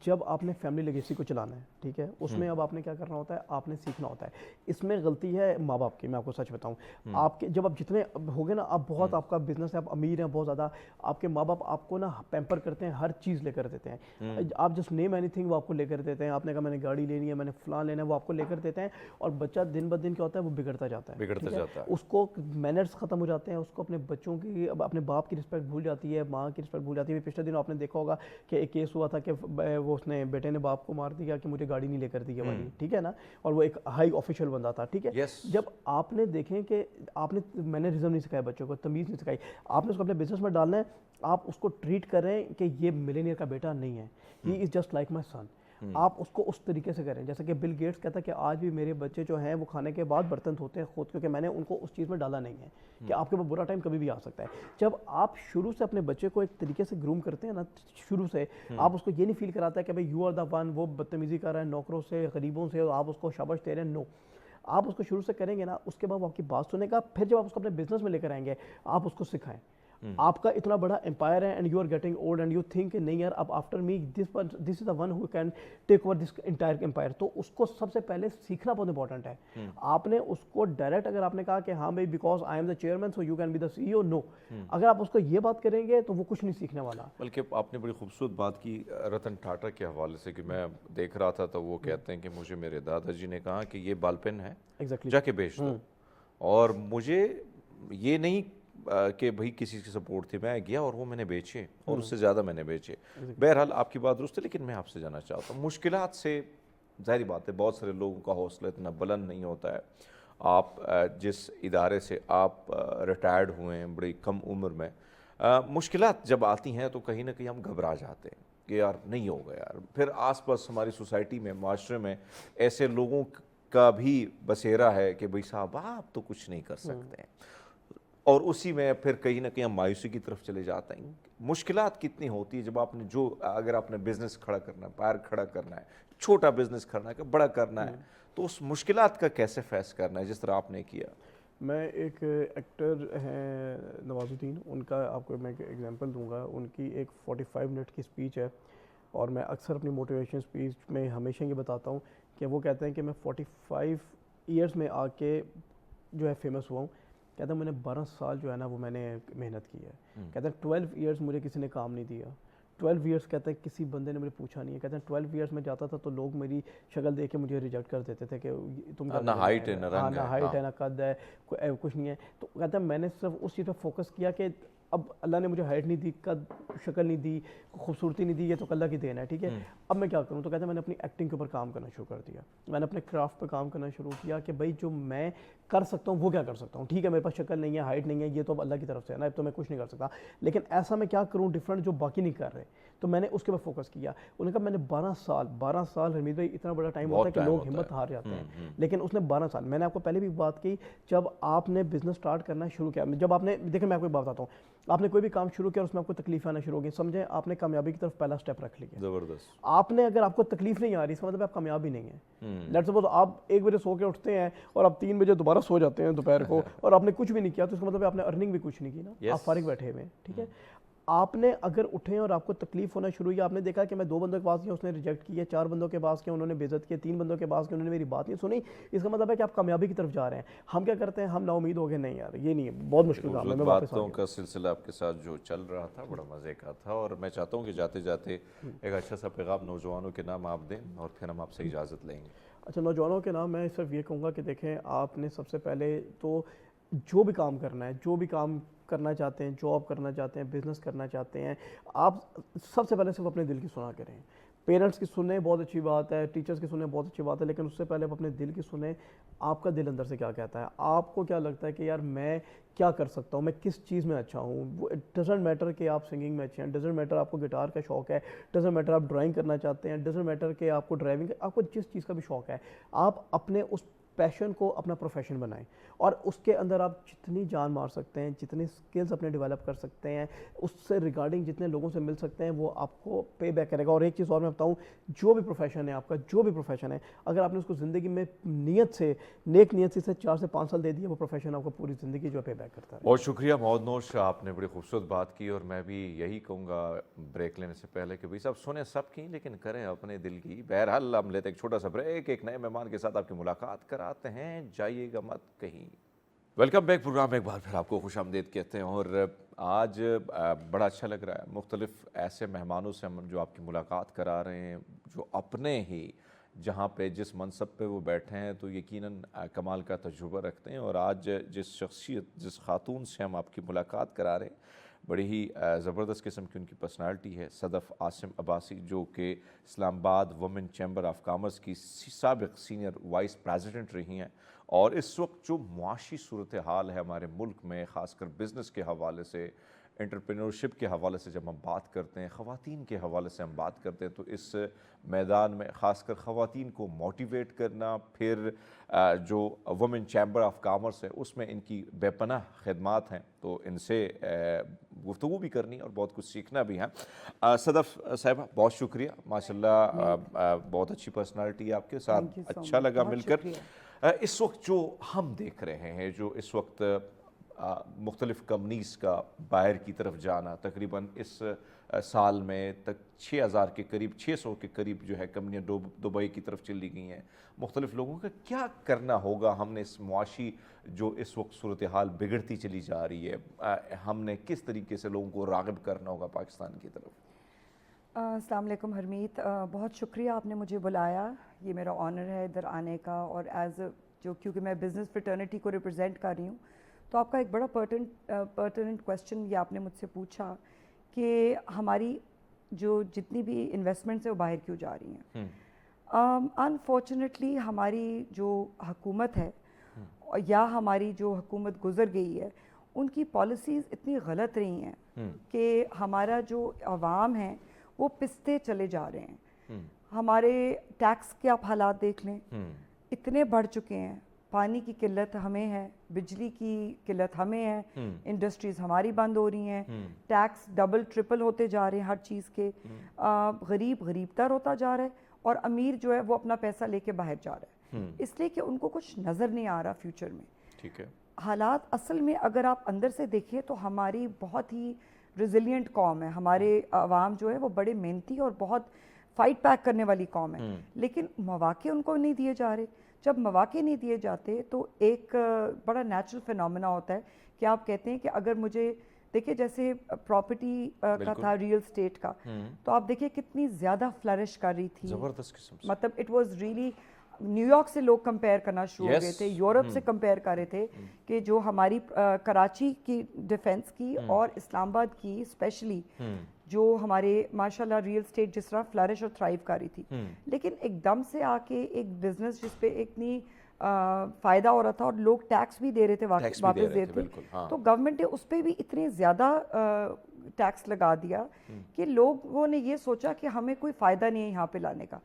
جب آپ نے فیملی لیگیسی کو چلانا ہے, ٹھیک ہے, اس میں اب آپ نے کیا کرنا ہوتا ہے, آپ نے سیکھنا ہوتا ہے. اس میں غلطی ہے ماں باپ کی, میں آپ کو سچ بتاؤں. آپ کے جب آپ جتنے ہو گے نا, آپ بہت, آپ کا بزنس ہے, آپ امیر ہیں بہت زیادہ, آپ کے ماں باپ آپ کو نا پیمپر کرتے ہیں, ہر چیز لے کر دیتے ہیں. آپ جسٹ نیم اینی تھنگ وہ آپ کو لے کر دیتے ہیں. آپ نے کہا میں نے گاڑی لینی ہے, میں نے فلان لینا ہے, وہ آپ کو لے کر دیتے ہیں. اور بچہ دن بہ دن کیا ہوتا ہے, وہ بگڑتا جاتا ہے, اس کو مینرز ختم ہو جاتے ہیں, اس کو اپنے بچوں کی, اپنے باپ کی رسپیکٹ بھول جاتی ہے, ماں کی رسپیکٹ بھول جاتی ہے. پچھلے دنوں آپ نے دیکھا ہوگا کہ ایک کیس ہوا تھا کہ وہ اس نے بیٹے نے باپ کو مار دیا کہ مجھے گاڑی نہیں لے کر دی والی, ٹھیک ہے نا, اور وہ ایک ہائی آفیشیل بندہ تھا, ٹھیک ہے. جب آپ نے دیکھیں کہ آپ نے مینرزم نہیں سکھایا بچوں کو, تمیز نہیں سکھائی, آپ نے اس کو اپنے بزنس میں ڈالنا ہے, آپ اس کو ٹریٹ کر رہے ہیں کہ یہ ملینئر کا بیٹا نہیں ہے, ہی از جسٹ لائک مائی سن. آپ اس کو اس طریقے سے کریں جیسے کہ بل گیٹس کہتا ہے کہ آج بھی میرے بچے جو ہیں وہ کھانے کے بعد برتن دھوتے ہیں خود, کیونکہ میں نے ان کو اس چیز میں ڈالا نہیں ہے کہ آپ کے پاس برا ٹائم کبھی بھی آ سکتا ہے. جب آپ شروع سے اپنے بچے کو ایک طریقے سے گروم کرتے ہیں نا, شروع سے آپ اس کو یہ نہیں فیل کراتا ہے کہ بھائی یو آر دا ون, وہ بدتمیزی کر رہا ہے نوکروں سے, غریبوں سے, اور آپ اس کو شاباش دے رہے ہیں. نو, آپ اس کو شروع سے کریں گے نا, اس کے بعد وہ آپ کی بات سنے گا. پھر جب آپ اس کو اپنے بزنس میں لے کر آئیں گے, آپ اس کو سکھائیں. آپ کا اتنا بڑا امپائر ہے and you are getting old and you think نہیں یار اب after me this is the one who can take over this entire empire. تو اس کو سب سے پہلے سیکھنا بہت امپورٹنٹ ہے. آپ نے اس کو ڈائریکٹ اگر آپ نے کہا کہ ہاں بھائی because I am the chairman so you can be the C E O, no. اگر آپ اس کو یہ بات کریں گے تو وہ کچھ نہیں سیکھنے والا. بلکہ آپ نے بڑی خوبصورت بات کی رتن ٹاٹا کے حوالے سے کہ میں دیکھ رہا تھا تو وہ کہتے ہیں کہ مجھے میرے دادا جی نے کہا کہ یہ بال پین ہے, جا کے بیچ دو, اور مجھے یہ نہیں کہ بھائی کسی کی سپورٹ تھی, میں گیا اور وہ میں نے بیچے اور اس سے زیادہ میں نے بیچے. بہرحال آپ کی بات درست ہے, لیکن میں آپ سے جاننا چاہتا ہوں مشکلات سے. ظاہری بات ہے بہت سارے لوگوں کا حوصلہ اتنا بلند نہیں ہوتا ہے. آپ جس ادارے سے آپ ریٹائرڈ ہوئے ہیں بڑی کم عمر میں, مشکلات جب آتی ہیں تو کہیں نہ کہیں ہم گھبرا جاتے ہیں کہ یار نہیں ہوگا یار. پھر آس پاس ہماری سوسائٹی میں, معاشرے میں ایسے لوگوں کا بھی بسیرا ہے کہ بھئی صاحب آپ تو کچھ نہیں کر سکتے ہیں, اور اسی میں پھر کہیں نہ کہیں ہم مایوسی کی طرف چلے جاتے ہیں. مشکلات کتنی ہوتی ہے جب آپ نے اگر آپ نے بزنس کھڑا کرنا ہے, پیر کھڑا کرنا ہے, چھوٹا بزنس کرنا ہے کہ بڑا کرنا ہے, تو اس مشکلات کا کیسے فیس کرنا ہے جس طرح آپ نے کیا؟ میں ایک ایکٹر ہیں نواز الدین, ان کا آپ کو میں ایک ایگزامپل دوں گا. ان کی ایک 45 منٹ کی اسپیچ ہے, اور میں اکثر اپنی موٹیویشن اسپیچ میں ہمیشہ یہ بتاتا ہوں کہ وہ کہتے ہیں کہ میں 45 ایئرس میں آ کے جو ہے فیمس ہوا ہوں. کہتا ہے میں نے 12 سال جو ہے نا وہ میں نے محنت کی ہے. کہتا ہے 12 ایئرس مجھے کسی نے کام نہیں دیا. 12 ایئرس کہتا ہے کسی بندے نے مجھے پوچھا نہیں ہے. کہتے ہیں 12 ایئرس میں جاتا تھا تو لوگ میری شکل دیکھ کے مجھے ریجیکٹ کر دیتے تھے کہ تم نہ ہائٹ ہے, نہ رنگ ہے, نہ ہائٹ ہے, نہ قد ہے, کچھ نہیں ہے. تو کہتا ہے میں نے صرف اس چیز پہ فوکس کیا کہ اب اللہ نے مجھے ہائٹ نہیں دی, قد شکل نہیں دی, خوبصورتی نہیں دی, یہ تو اللہ کی دین ہے, ٹھیک ہے, اب میں کیا کروں؟ تو کہتے ہیں میں نے اپنی ایکٹنگ کے اوپر کام کرنا شروع کر دیا, میں نے اپنے کرافٹ پہ کام کرنا شروع کیا کہ بھائی جو میں کر سکتا ہوں وہ کیا کر سکتا ہوں, ٹھیک ہے میرے پاس شکل نہیں ہے, ہائٹ نہیں ہے, یہ تو اب اللہ کی طرف سے ہے نا, اب تو میں کچھ نہیں کر سکتا, لیکن ایسا میں کیا کروں ڈفرینٹ جو باقی نہیں کر رہے, تو میں نے اس کے اوپر فوکس کیا. انہوں نے کہا میں نے 12 سال حمید بھائی اتنا بڑا ٹائم ہوتا ہے کہ لوگ ہمت ہار جاتے ہیں, لیکن اس نے 12 سال, میں نے آپ کو پہلے بھی بات کی, جب آپ نے بزنس سٹارٹ کرنا شروع کیا, جب آپ نے دیکھیں میں آپ کو ایک بات بتاتا ہوں, آپ نے کوئی بھی کام شروع کیا اور اس میں آپ کو تکلیف آنا شروع ہو گئی, سمجھیں آپ نے کامیابی کی طرف پہلا سٹیپ رکھ لیا. زبردست. آپ نے اگر آپ کو تکلیف نہیں آ رہی اس کا مطلب آپ کامیاب ہی نہیں ہیں. لیٹس سپوز آپ 1 بجے سو کے اٹھتے ہیں اور آپ 3 بجے دوبارہ سو جاتے ہیں دوپہر کو اور آپ نے کچھ بھی نہیں کیا, تو اس کا مطلب آپ نے ارننگ بھی کچھ نہیں کی نا, آپ فارغ بیٹھے ہوئے ہیں, ٹھیک ہے. آپ نے اگر اٹھیں اور آپ کو تکلیف ہونا شروع ہوئی, آپ نے دیکھا کہ میں 2 بندوں کے پاس گیا اس نے ریجیکٹ کیا, 4 بندوں کے پاس گیا انہوں نے بے عزت کیا, 3 بندوں کے پاس گیا انہوں نے میری بات نہیں سنی, اس کا مطلب ہے کہ آپ کامیابی کی طرف جا رہے ہیں. ہم کیا کرتے ہیں, ہم نا امید ہو گئے, نہیں یار یہ نہیں ہے, بہت مشکل کام ہے. میں واپس باتوں کا سلسلہ آپ کے ساتھ جو چل رہا تھا بڑا مزے کا تھا, اور میں چاہتا ہوں کہ جاتے جاتے ایک اچھا سا پیغام نوجوانوں کے نام آپ دیں اور پھر ہم آپ سے اجازت لیں گے. اچھا, نوجوانوں کے نام میں صرف یہ کہوں گا کہ دیکھیں آپ نے سب سے پہلے تو جو بھی کام کرنا ہے, جو بھی کام کرنا چاہتے ہیں, جاب کرنا چاہتے ہیں, بزنس کرنا چاہتے ہیں, آپ سب سے پہلے صرف اپنے دل کی سنا کریں. پیرنٹس کی سنیں بہت اچھی بات ہے, ٹیچرس کی سنیں بہت اچھی بات ہے, لیکن اس سے پہلے آپ اپنے دل کی سنیں, آپ کا دل اندر سے کیا کہتا ہے, آپ کو کیا لگتا ہے کہ یار میں کیا کر سکتا ہوں, میں کس چیز میں اچھا ہوں. وہ ڈزنٹ میٹر کہ آپ سنگنگ میں اچھے ہیں, ڈزنٹ میٹر آپ کو گٹار کا شوق ہے, ڈزنٹ میٹر آپ ڈرائنگ کرنا چاہتے ہیں, ڈزنٹ میٹر کہ آپ کو ڈرائیونگ, آپ کو جس چیز کا بھی شوق ہے, آپ اپنے اس پیشن کو اپنا پروفیشن بنائیں, اور اس کے اندر آپ جتنی جان مار سکتے ہیں, جتنی سکلز اپنے ڈیولپ کر سکتے ہیں, اس سے ریگارڈنگ جتنے لوگوں سے مل سکتے ہیں, وہ آپ کو پے بیک کرے گا. اور ایک چیز اور میں بتاؤں, جو بھی پروفیشن ہے آپ کا, جو بھی پروفیشن ہے, اگر آپ نے اس کو زندگی میں نیت سے, نیک نیت سے 4 سے 5 سال دے دیا, وہ پروفیشن آپ کو پوری زندگی جو ہے پے بیک کرتا ہے. بہت شکریہ محمد نوش, آپ نے بڑی خوبصورت بات کی, اور میں بھی یہی کہوں گا بریک لینے سے پہلے کہ بھائی صاحب سنیں سب کی, لیکن کریں اپنے دل کی. بہرحال ہم لیتے ایک چھوٹا سا بریک, ایک نئے مہمان کے ساتھ آپ کی ملاقات کراتے ہیں, جائیے گا مت کہیں. ویلکم بیک پروگرام, ایک بار پھر آپ کو خوش آمدید کہتے ہیں, اور آج بڑا اچھا لگ رہا ہے, مختلف ایسے مہمانوں سے ہم جو آپ کی ملاقات کرا رہے ہیں, جو اپنے ہی جہاں پہ جس منصب پہ وہ بیٹھے ہیں تو یقیناً کمال کا تجربہ رکھتے ہیں. اور آج جس شخصیت, جس خاتون سے ہم آپ کی ملاقات کرا رہے ہیں, بڑی ہی زبردست قسم کی ان کی پرسنالٹی ہے. صدف عاصم عباسی, جو کہ اسلام آباد وومن چیمبر آف کامرس کی سابق سینئر وائس پریزیڈنٹ رہی ہیں, اور اس وقت جو معاشی صورتحال ہے ہمارے ملک میں, خاص کر بزنس کے حوالے سے, انٹرپرینورشپ کے حوالے سے جب ہم بات کرتے ہیں, خواتین کے حوالے سے ہم بات کرتے ہیں, تو اس میدان میں خاص کر خواتین کو موٹیویٹ کرنا, پھر جو وومن چیمبر آف کامرس ہے اس میں ان کی بے پناہ خدمات ہیں, تو ان سے گفتگو بھی کرنی اور بہت کچھ سیکھنا بھی ہے. صدف صاحبہ بہت شکریہ, ماشاءاللہ بہت اچھی پرسنالٹی ہے آپ کے ساتھ, اچھا لگا مل کر. اس وقت جو ہم دیکھ رہے ہیں, جو اس وقت مختلف کمپنیز کا باہر کی طرف جانا, تقریباً اس سال میں تک 6000 کے قریب, 600 کے قریب جو ہے کمپنیاں دبئی کی طرف چلی گئی ہیں. مختلف لوگوں کا کیا کرنا ہوگا ہم نے اس معاشی جو اس وقت صورتحال بگڑتی چلی جا رہی ہے, ہم نے کس طریقے سے لوگوں کو راغب کرنا ہوگا پاکستان کی طرف؟ السلام علیکم حرمیت, بہت شکریہ آپ نے مجھے بلایا, یہ میرا آنر ہے ادھر آنے کا, اور کیونکہ میں بزنس فرٹرنیٹی کو ریپرزینٹ کر رہی ہوں, تو آپ کا ایک بڑا پرٹننٹ کویسچن یہ آپ نے مجھ سے پوچھا کہ ہماری جو جتنی بھی انویسٹمنٹس ہیں وہ باہر کیوں جا رہی ہیں. انفارچونیٹلی ہماری جو حکومت ہے یا ہماری جو حکومت گزر گئی ہے, ان کی پالیسیز اتنی غلط رہی ہیں کہ ہمارا جو عوام ہے وہ پستے چلے جا رہے ہیں. ہمارے ٹیکس کے آپ حالات دیکھ لیں, اتنے بڑھ چکے ہیں, پانی کی قلت ہمیں ہے, بجلی کی قلت ہمیں ہے, انڈسٹریز ہماری بند ہو رہی ہیں, ٹیکس ڈبل ٹرپل ہوتے جا رہے ہیں ہر چیز کے, غریب غریب تر ہوتا جا رہا ہے, اور امیر جو ہے وہ اپنا پیسہ لے کے باہر جا رہا ہے, اس لیے کہ ان کو کچھ نظر نہیں آ رہا فیوچر میں. ٹھیک ہے, حالات اصل میں اگر آپ اندر سے دیکھیں تو ہماری بہت ہی ریزیلینٹ قوم ہے, ہمارے عوام جو ہے وہ بڑے محنتی اور بہت فائٹ بیک کرنے والی قوم ہے, لیکن مواقع ان کو نہیں دیے جا رہے. جب مواقع نہیں دیے جاتے تو ایک بڑا نیچرل فینومینا ہوتا ہے کہ آپ کہتے ہیں کہ اگر مجھے دیکھیں, جیسے پراپرٹی کا تھا, ریئل اسٹیٹ کا, تو آپ دیکھیں کتنی زیادہ فلرش کر رہی تھی, زبردست قسم سے, مطلب it was really new York سے لوگ کمپیئر کرنا شروع ہو گئے تھے, یورپ سے کمپیئر کر رہے تھے کہ جو ہماری کراچی کی ڈیفنس کی اور اسلام آباد کی اسپیشلی جو ہمارے ماشاءاللہ ریئل اسٹیٹ جس طرح فلرش اور تھرائیو کر رہی تھی, لیکن ایک دم سے آ کے ایک بزنس جس پہ اتنی فائدہ ہو رہا تھا اور لوگ ٹیکس بھی دے رہے تھے, واپس دے رہے تھے, تو گورنمنٹ نے اس پہ بھی اتنے زیادہ ٹیکس لگا دیا کہ لوگوں نے یہ سوچا کہ ہمیں کوئی فائدہ نہیں ہے یہاں پہ لانے کا.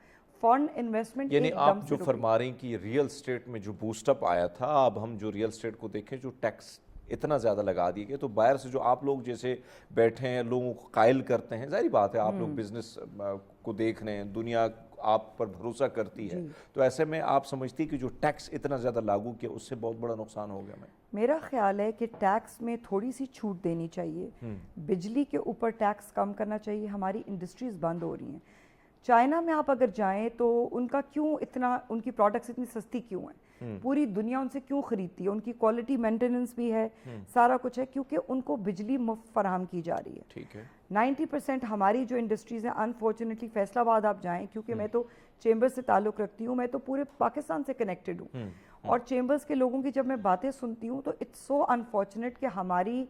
فارن انویسٹمنٹ یعنی آپ جو فرما رہی ہیں کہ ریئل اسٹیٹ میں جو بوسٹ اپ آیا تھا, اب ہم جو ریئل اسٹیٹ کو دیکھیں جو ٹیکس اتنا زیادہ لگا دیے گئے, تو باہر سے جو آپ لوگ جیسے بیٹھے ہیں لوگوں کو قائل کرتے ہیں, ظاہری بات ہے آپ لوگ بزنس کو دیکھ رہے ہیں, دنیا آپ پر بھروسہ کرتی ہے, تو ایسے میں آپ سمجھتی کہ جو ٹیکس اتنا زیادہ لاگو کیا اس سے بہت بڑا نقصان ہو گیا؟ میرا خیال ہے کہ ٹیکس میں تھوڑی سی چھوٹ دینی چاہیے, بجلی کے اوپر ٹیکس کم کرنا چاہیے. ہماری انڈسٹریز بند ہو رہی ہیں. چائنا میں آپ اگر جائیں تو ان کا کیوں اتنا, ان کی پروڈکٹس اتنی سستی کیوں ہیں, پوری دنیا ان سے کیوں خریدتی ہے, ان کی کوالٹی مینٹیننس بھی ہے, سارا کچھ ہے, کیونکہ ان کو بجلی مفت فراہم کی جا رہی ہے. ٹھیک ہے, 90% ہماری جو انڈسٹریز ہیں, انفارچونیٹلی فیصل آباد آپ جائیں, کیونکہ میں تو چیمبر سے تعلق رکھتی ہوں, میں تو پورے پاکستان سے کنیکٹڈ ہوں, اور چیمبرز کے لوگوں کی جب میں باتیں سنتی ہوں تو اٹس سو انفارچونیٹ کہ ہماری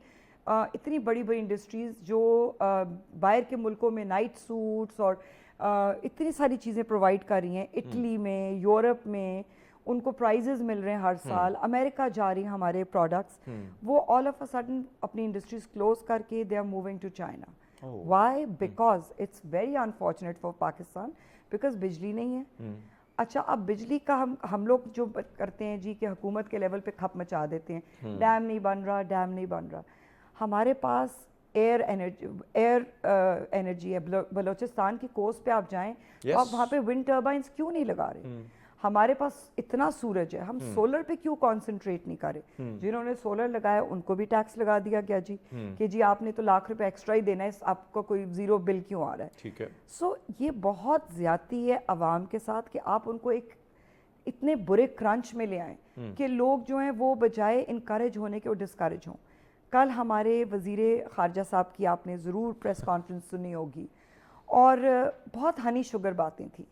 اتنی بڑی بڑی انڈسٹریز جو باہر کے ملکوں میں نائٹ سوٹس اور اتنی ساری چیزیں پرووائڈ کر رہی ہیں, اٹلی میں, یورپ میں, ان کو پرائزز مل رہے ہیں ہر سال, امریکہ جا رہی ہیں ہمارے پروڈکٹس, وہ آل آف اے سڈن اپنی انڈسٹریز کلوز کر کے they are moving to China. Why? Because it's very unfortunate for Pakistan, because بجلی نہیں ہے. اچھا, اب بجلی کا ہم لوگ جو کرتے ہیں جی کہ حکومت کے لیول پہ کھپ مچا دیتے ہیں, ڈیم نہیں بن رہا, ڈیم نہیں بن رہا. ہمارے پاس ایئر انرجی ہے. بلوچستان کی کوسٹ پہ آپ جائیں تو آپ وہاں پہ ونڈ ٹربائنس کیوں نہیں لگا رہے؟ ہمارے پاس اتنا سورج ہے, ہم سولر پہ کیوں کانسنٹریٹ نہیں کرے؟ جنہوں نے سولر لگایا ان کو بھی ٹیکس لگا دیا گیا جی کہ جی آپ نے تو ₹1,00,000 ایکسٹرا ہی دینا ہے, آپ کو کوئی زیرو بل کیوں آ رہا ہے؟ ٹھیک ہے. سو یہ بہت زیادتی ہے عوام کے ساتھ کہ آپ ان کو ایک اتنے برے کرنچ میں لے آئیں کہ لوگ جو ہیں وہ بجائے انکریج ہونے کے وہ ڈسکریج ہوں. کل ہمارے وزیر خارجہ صاحب کی آپ نے ضرور پریس کانفرنس سنی ہوگی, اور بہت ہنی شوگر باتیں تھیں.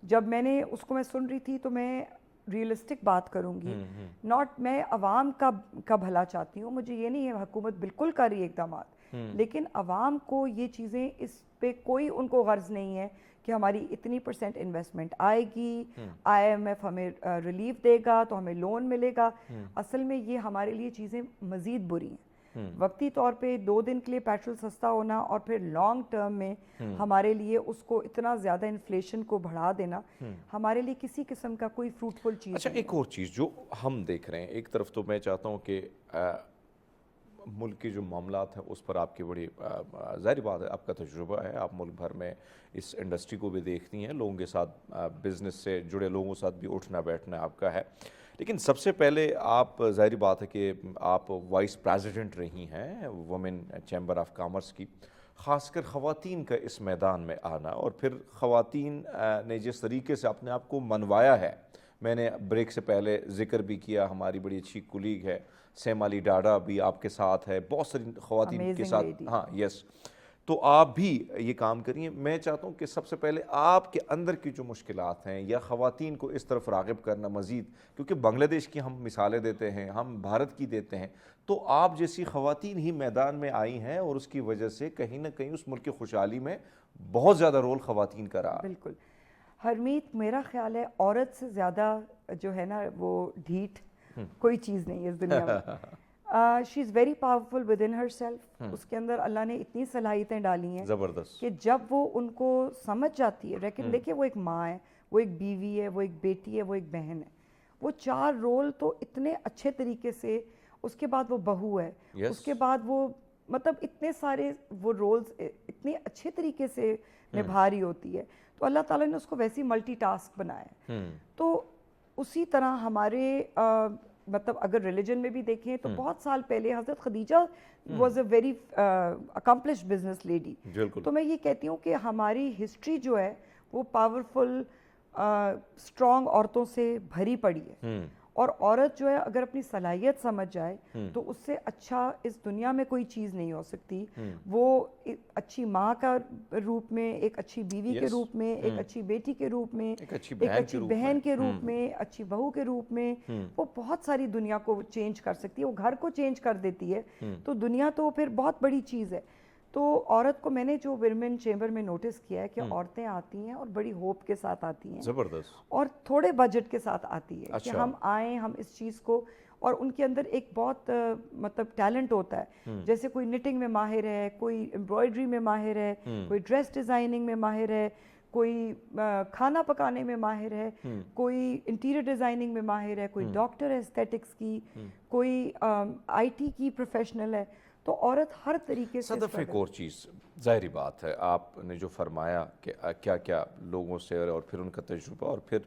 جب میں نے اس کو میں سن رہی تھی تو میں ریئلسٹک بات کروں گی, ناٹ میں عوام کا بھلا چاہتی ہوں, مجھے یہ نہیں ہے حکومت بالکل کر رہی ہے اقدامات, لیکن عوام کو یہ چیزیں اس پہ کوئی ان کو غرض نہیں ہے کہ ہماری اتنی % انویسٹمنٹ آئے گی, IMF ہمیں ریلیف دے گا تو ہمیں لون ملے گا. اصل میں یہ ہمارے لیے چیزیں مزید بری ہیں. وقتی طور پہ 2 دن کے لیے پیٹرول سستا ہونا اور پھر لانگ ٹرم میں ہمارے لیے اس کو اتنا زیادہ انفلیشن کو بڑھا دینا ہمارے لیے کسی قسم کا کوئی فروٹفل چیز. اچھا, ایک اور چیز جو ہم دیکھ رہے ہیں, ایک طرف تو میں چاہتا ہوں کہ ملک کے جو معاملات ہیں اس پر آپ کی بڑی ظاہری بات ہے, آپ کا تجربہ ہے, آپ ملک بھر میں اس انڈسٹری کو بھی دیکھتی ہیں, لوگوں کے ساتھ بزنس سے جڑے لوگوں کے ساتھ بھی اٹھنا بیٹھنا آپ کا ہے. لیکن سب سے پہلے آپ ظاہری بات ہے کہ آپ وائس پریزیڈنٹ رہی ہیں وومن چیمبر آف کامرس کی, خاص کر خواتین کا اس میدان میں آنا, اور پھر خواتین نے جس طریقے سے اپنے آپ کو منوایا ہے, میں نے بریک سے پہلے ذکر بھی کیا, ہماری بڑی اچھی کولیگ ہے سیم علی ڈاڈا بھی آپ کے ساتھ ہے, بہت ساری خواتین کے ساتھ, ہاں یس, تو آپ بھی یہ کام کریے. میں چاہتا ہوں کہ سب سے پہلے آپ کے اندر کی جو مشکلات ہیں یا خواتین کو اس طرف راغب کرنا مزید, کیونکہ بنگلہ دیش کی ہم مثالیں دیتے ہیں, ہم بھارت کی دیتے ہیں, تو آپ جیسی خواتین ہی میدان میں آئی ہیں اور اس کی وجہ سے کہیں نہ کہیں اس ملک کی خوشحالی میں بہت زیادہ رول خواتین کا رہا. بالکل ہرمیت, میرا خیال ہے عورت سے زیادہ جو ہے نا وہ ڈھیٹ کوئی چیز نہیں ہے اس دنیا میں. She is very powerful within herself. اس کے اندر اللہ نے اتنی صلاحیتیں ڈالی ہیں زبردست کہ جب وہ ان کو سمجھ جاتی ہے, لیکن دیکھیے وہ ایک ماں ہے, وہ ایک بیوی ہے, وہ ایک بیٹی ہے, وہ ایک بہن ہے, وہ 4 رول تو اتنے اچھے طریقے سے, اس کے بعد وہ بہو ہے, اس کے بعد وہ مطلب اتنے سارے وہ رولز اتنے اچھے طریقے سے نبھا رہی ہوتی ہے. تو اللہ تعالیٰ نے اس کو ویسی ملٹی ٹاسک بنایا ہے. تو اسی طرح ہمارے مطلب اگر ریلیجن میں بھی دیکھیں تو بہت سال پہلے حضرت Khadija was a very accomplished business lady. تو میں یہ کہتی ہوں کہ ہماری ہسٹری جو ہے وہ پاورفل اسٹرانگ عورتوں سے بھری پڑی ہے, اور عورت جو ہے اگر اپنی صلاحیت سمجھ جائے تو اس سے اچھا اس دنیا میں کوئی چیز نہیں ہو سکتی. وہ اچھی ماں کا روپ میں, ایک اچھی بیوی کے روپ میں, ایک اچھی بیٹی کے روپ میں, ایک اچھی بہن کے روپ میں, اچھی بہو کے روپ میں, وہ بہت ساری دنیا کو چینج کر سکتی ہے. وہ گھر کو چینج کر دیتی ہے تو دنیا تو پھر بہت بڑی چیز ہے. تو عورت کو میں نے جو ویمن چیمبر میں نوٹس کیا ہے کہ عورتیں آتی ہیں اور بڑی ہوپ کے ساتھ آتی ہیں, زبردست, اور تھوڑے بجٹ کے ساتھ آتی ہے کہ ہم آئیں, ہم اس چیز کو, اور ان کے اندر ایک بہت مطلب ٹیلنٹ ہوتا ہے. جیسے کوئی نٹنگ میں ماہر ہے, کوئی امبرائڈری میں ماہر ہے, کوئی ڈریس ڈیزائننگ میں ماہر ہے, کوئی کھانا پکانے میں ماہر ہے, کوئی انٹیریئر ڈیزائننگ میں ماہر ہے, کوئی ڈاکٹر ہے اسٹیٹکس کی, کوئی آئی ٹی کی پروفیشنل ہے. تو عورت ہر طریقے سے. صدف ایک اور چیز, ظاہری بات ہے آپ نے جو فرمایا کہ کیا کیا لوگوں سے اور پھر ان کا تجربہ اور پھر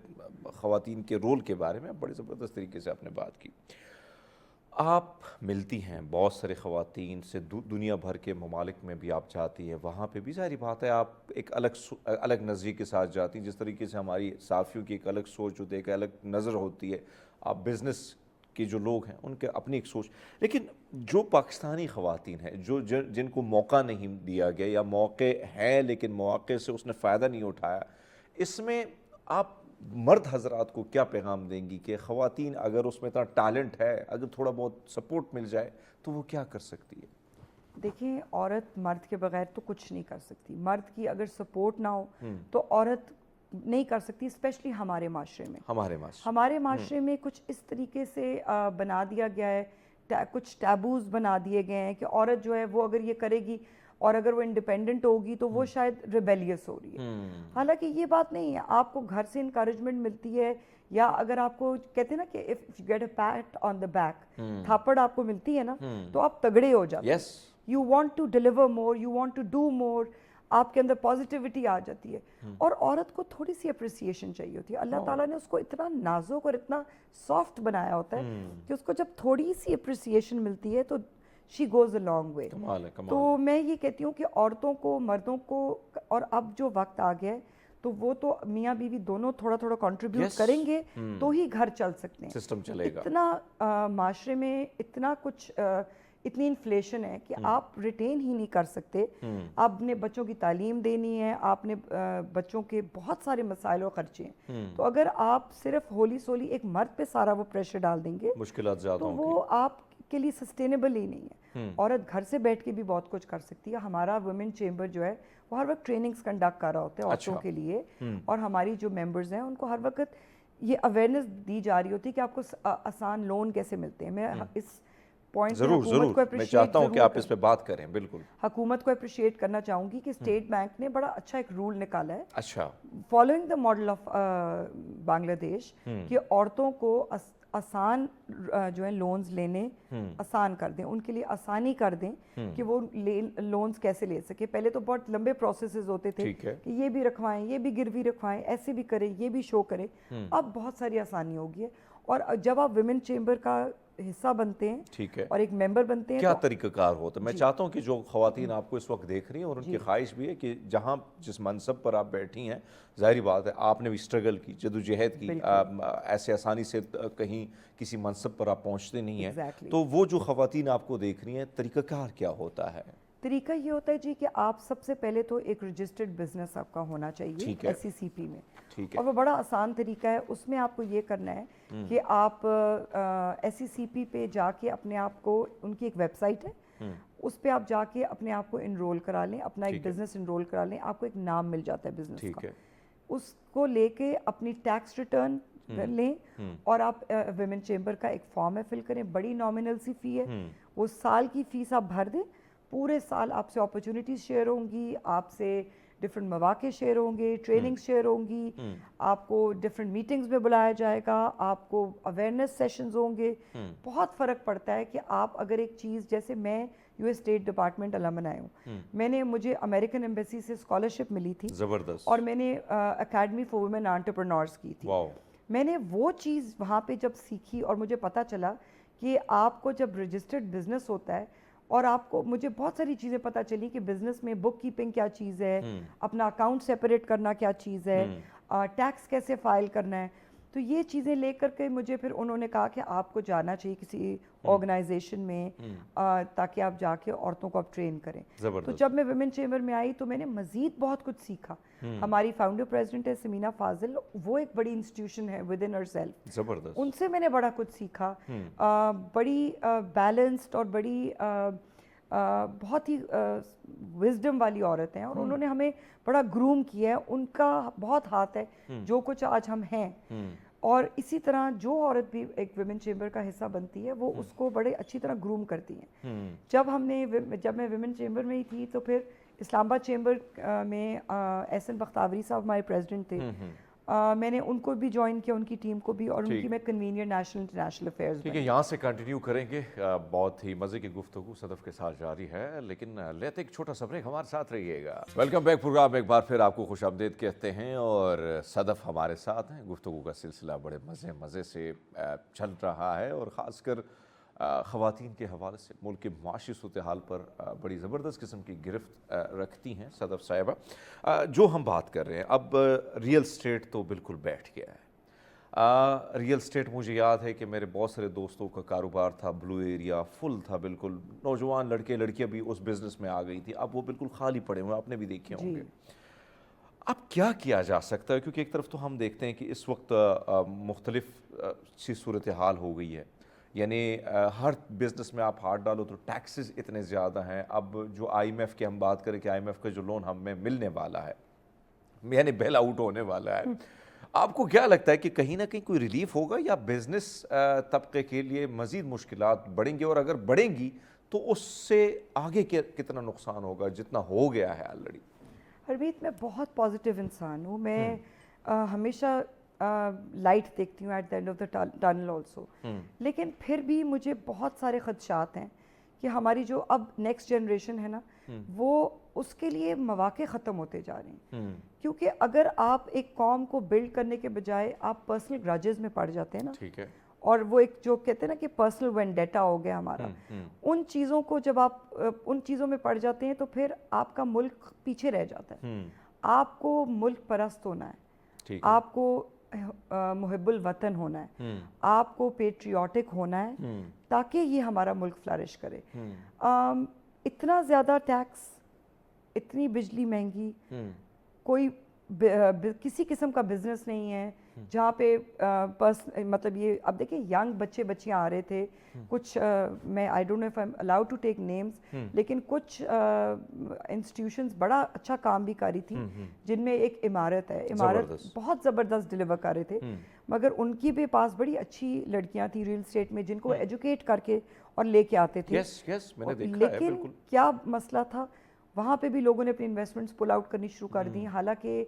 خواتین کے رول کے بارے میں بڑے زبردست طریقے سے آپ نے بات کی. آپ ملتی ہیں بہت سارے خواتین سے, دنیا بھر کے ممالک میں بھی آپ جاتی ہیں, وہاں پہ بھی ظاہری بات ہے آپ ایک الگ نظریے کے ساتھ جاتی ہیں. جس طریقے سے ہماری صحافیوں کی ایک الگ سوچ ہوتی ہے, ایک الگ نظر ہوتی ہے, آپ بزنس کے جو لوگ ہیں ان کے اپنی ایک سوچ. لیکن جو پاکستانی خواتین ہیں جو جن کو موقع نہیں دیا گیا یا موقع ہیں لیکن مواقع سے اس نے فائدہ نہیں اٹھایا, اس میں آپ مرد حضرات کو کیا پیغام دیں گی کہ خواتین اگر اس میں اتنا ٹیلنٹ ہے, اگر تھوڑا بہت سپورٹ مل جائے تو وہ کیا کر سکتی ہے؟ دیکھیں, عورت مرد کے بغیر تو کچھ نہیں کر سکتی. مرد کی اگر سپورٹ نہ ہو تو عورت نہیں کر سکتی, اسپیشلی ہمارے معاشرے میں. ہمارے معاشرے میں کچھ اس طریقے سے بنا دیا گیا ہے, کچھ ٹیبوز بنا دیے گئے ہیں کہ عورت جو ہے وہ اگر یہ کرے گی اور اگر وہ انڈیپینڈنٹ ہوگی تو وہ شاید ریبیلیس ہو رہی ہے. حالانکہ یہ بات نہیں ہے. آپ کو گھر سے انکریجمنٹ ملتی ہے, یا اگر آپ کو کہتے ہیں نا کہ if you get a pat on the back, تھاپڑ آپ کو ملتی ہے نا, تو آپ تگڑے ہو جاتے ہیں. You want to deliver more, you want to do more, آپ کے اندر پازیٹیوٹی آ جاتی ہے. اور عورت کو تھوڑی سی اپریسیشن چاہیے ہوتی ہے. اللہ تعالیٰ نے اس کو اتنا نازک اور اتنا سافٹ بنایا ہوتا ہے کہ اس کو جب تھوڑی سی اپریسیشن ملتی ہے تو she goes a long way. تو میں یہ کہتی ہوں کہ عورتوں کو, مردوں کو, اور اب جو وقت آ گیا ہے تو وہ تو میاں بیوی دونوں تھوڑا تھوڑا کنٹریبیوٹ کریں گے تو ہی گھر چل سکتے ہیں. سسٹم چلے گا. اتنا معاشرے میں اتنا کچھ, اتنی انفلیشن ہے کہ آپ ریٹین ہی نہیں کر سکتے. آپ نے بچوں کی تعلیم دینی ہے, آپ نے بچوں کے بہت سارے مسائل و خرچے ہیں. تو اگر آپ صرف ہولی سولی ایک مرد پہ سارا وہ پریشر ڈال دیں گے, مشکلات زیادہ تو وہ آپ کے لیے سسٹینیبل ہی نہیں ہے. عورت گھر سے بیٹھ کے بھی بہت کچھ کر سکتی ہے. ہمارا ویمن چیمبر جو ہے وہ ہر وقت ٹریننگز کنڈکٹ کر رہا ہوتا ہے عورتوں کے لیے, اور ہماری جو ممبرز ہیں ان کو ہر وقت یہ اویئرنیس دی جا رہی ہوتی ہے کہ آپ کو آسان لون کیسے ملتے ہیں. میں اس پوائنٹ ضرور میں چاہتا ہوں کہ آپ اس پہ بات کریں. بالکل, حکومت کو اپریشیٹ کرنا چاہوں گی کہ اسٹیٹ بینک نے بڑا اچھا ایک رول نکالا ہے, اچھا, فالوئنگ دا ماڈل آف بنگلہ دیش, کہ عورتوں کو آسان جو ہے لونز لینے آسان کر دیں, ان کے لیے آسانی کر دیں کہ وہ لونز کیسے لے سکے. پہلے تو بہت لمبے پروسیسز ہوتے تھے کہ یہ بھی رکھوائیں, یہ بھی گروی رکھوائیں, ایسے بھی کریں, یہ بھی شو کریں. اب بہت ساری آسانی ہو گئی ہے. اور جب آپ ویمن چیمبر کا حصہ بنتے ہیں اور ایک ممبر بنتے ہیں, کیا طریقہ کار ہوتا ہے؟ میں چاہتا ہوں کہ جو خواتین آپ کو اس وقت دیکھ رہی ہیں اور ان کی خواہش بھی ہے کہ جہاں جس منصب پر آپ بیٹھی ہیں, ظاہری بات ہے آپ نے بھی اسٹرگل کی, جدوجہد کی, ایسے آسانی سے کہیں کسی منصب پر آپ پہنچتے نہیں ہیں. تو وہ جو خواتین آپ کو دیکھ رہی ہیں, طریقہ کار کیا ہوتا ہے؟ طریقہ یہ ہوتا ہے جی کہ آپ سب سے پہلے تو ایک رجسٹرڈ بزنس آپ کا ہونا چاہیے SCCP میں, اور وہ بڑا آسان طریقہ ہے. اس میں آپ کو یہ کرنا ہے کہ آپ SCCP پہ جا کے اپنے آپ کو, ان کی ایک ویب سائٹ ہے, اس پہ آپ جا کے اپنے آپ کو انرول کرا لیں, اپنا ایک بزنس انرول کرا لیں. آپ کو ایک نام مل جاتا ہے بزنس کا, اس کو لے کے اپنی ٹیکس ریٹرن لیں, اور آپ ویمن چیمبر کا ایک فارم ہے, فل کریں. بڑی نامنل سی فی ہے, وہ سال کی فیس آپ بھر دیں. پورے سال آپ سے اپرچونیٹیز شیئر ہوں گی, آپ سے ڈفرینٹ مواقع شیئر ہوں گے, ٹریننگ شیئر ہوں گی, آپ کو ڈفرینٹ میٹنگز میں بلایا جائے گا, آپ کو اویئرنیس سیشنز ہوں گے. بہت فرق پڑتا ہے کہ آپ اگر ایک چیز, جیسے میں US اسٹیٹ ڈپارٹمنٹ المنائی ہوں, مجھے امریکن ایمبیسی سے اسکالرشپ ملی تھی, اور میں نے اکیڈمی فار ویمن انٹرپرینورز کی تھی. میں نے وہ چیز وہاں پہ جب سیکھی اور مجھے پتہ چلا کہ آپ کو جب رجسٹرڈ بزنس ہوتا ہے, اور آپ کو, مجھے بہت ساری چیزیں پتہ چلی کہ بزنس میں بک کیپنگ کیا چیز ہے, اپنا اکاؤنٹ سیپریٹ کرنا کیا چیز ہے, ٹیکس کیسے فائل کرنا ہے. تو یہ چیزیں لے کر کے مجھے پھر انہوں نے کہا کہ آپ کو جانا چاہیے کسی آرگنائزیشن میں تاکہ آپ جا کے عورتوں کو آپ ٹرین کریں. تو جب میں ویمن چیمبر میں آئی تو میں نے مزید بہت کچھ سیکھا. ہماری فاؤنڈر پریزیڈنٹ ہے سمینہ فاضل, وہ ایک بڑی انسٹیٹیوشن ہے ود ان ہر سیلف, ان سے میں نے بڑا کچھ سیکھا. بڑی بیلنسڈ اور بڑی بہت ہی وزڈم والی عورت ہیں, اور انہوں نے ہمیں بڑا گروم کیا ہے. ان کا بہت ہاتھ ہے جو کچھ آج ہم ہیں. اور اسی طرح جو عورت بھی ایک ویمن چیمبر کا حصہ بنتی ہے وہ اس کو بڑے اچھی طرح گروم کرتی ہیں. جب میں ویمن چیمبر میں ہی تھی تو پھر اسلام آباد چیمبر میں احسن بختاوری صاحب ہمارے پریزیڈنٹ تھے, میں نے ان کو بھی جوائن کیا, ان کی ٹیم کو بھی, اور ان کی میں کنوینئر نیشنل انٹرنیشنل افیئرز. ٹھیک ہے, یہاں سے کنٹینیو کریں گے, بہت ہی مزے کی گفتگو صدف کے ساتھ جاری ہے, لیکن لیتے ایک چھوٹا سا بریک, ہمارے ساتھ رہیے گا. ویلکم بیک پروگرام, ایک بار پھر آپ کو خوش آمدید کہتے ہیں, اور صدف ہمارے ساتھ ہیں. گفتگو کا سلسلہ بڑے مزے سے چل رہا ہے, اور خاص کر خواتین کے حوالے سے ملک کے معاشی صورتحال پر بڑی زبردست قسم کی گرفت رکھتی ہیں صدف صاحبہ. جو ہم بات کر رہے ہیں اب, ریئل اسٹیٹ تو بالکل بیٹھ گیا ہے. ریئل اسٹیٹ مجھے یاد ہے کہ میرے بہت سارے دوستوں کا کاروبار تھا, بلو ایریا فل تھا بالکل, نوجوان لڑکے لڑکیاں بھی اس بزنس میں آ گئی تھی. اب وہ بالکل خالی پڑے ہوئے, آپ نے بھی دیکھے ہوں گے. اب کیا جا سکتا ہے, کیونکہ ایک طرف تو ہم دیکھتے ہیں کہ اس وقت مختلف سی صورتحال ہو گئی ہے, یعنی ہر بزنس میں آپ ہاتھ ڈالو تو ٹیکسز اتنے زیادہ ہیں. اب جو آئی ایم ایف کی ہم بات کریں کہ آئی ایم ایف کا جو لون ہمیں ملنے والا ہے, یعنی بیل آؤٹ ہونے والا ہے, آپ کو کیا لگتا ہے کہ کہیں نہ کہیں کوئی ریلیف ہوگا, یا بزنس طبقے کے لیے مزید مشکلات بڑھیں گی, اور اگر بڑھیں گی تو اس سے آگے کتنا نقصان ہوگا جتنا ہو گیا ہے آلریڈی؟ ہرمیت, میں بہت پازیٹیو انسان ہوں. میں ہمیشہ لائٹ دیکھتی ہوں at the end of the tunnel also, لیکن پھر بھی مجھے بہت سارے خدشات ہیں کہ ہماری جو اب نیکسٹ جنریشن ہے نا, وہ اس کے لیے مواقع ختم ہوتے جا رہے ہیں. کیونکہ اگر آپ ایک قوم کو بلڈ کرنے کے بجائے آپ پرسنل گراجز میں پڑ جاتے ہیں نا, ٹھیک ہے, اور وہ ایک جو کہتے ہیں نا کہ پرسنل وینڈیٹا ہو گیا ہمارا, ان چیزوں کو جب آپ ان چیزوں میں پڑ جاتے ہیں تو پھر آپ کا ملک پیچھے رہ جاتا ہے. آپ کو ملک پرست ہونا ہے, آپ کو محب الوطن ہونا ہے, آپ کو پیٹریوٹک ہونا ہے, تاکہ یہ ہمارا ملک فلرش کرے. اتنا زیادہ ٹیکس, اتنی بجلی مہنگی, کوئی کسی قسم کا بزنس نہیں ہے جہاں پہ مطلب یہ, اب دیکھیں ینگ بچیاں آ رہے تھے کچھ, میں I don't know if I am allowed to take names, لیکن کچھ انسٹیٹیوشنز بڑا اچھا کام بھی کر رہی تھی, جن میں ایک عمارت ہے, عمارت بہت زبردست ڈلیور کر رہے تھے, مگر ان کی بھی پاس بڑی اچھی لڑکیاں تھیں ریل اسٹیٹ میں, جن کو ایجوکیٹ کر کے اور لے کے آتے تھے. لیکن کیا مسئلہ تھا, وہاں پہ بھی لوگوں نے اپنی انویسٹمنٹس پل آؤٹ کرنی شروع کر دی. حالانکہ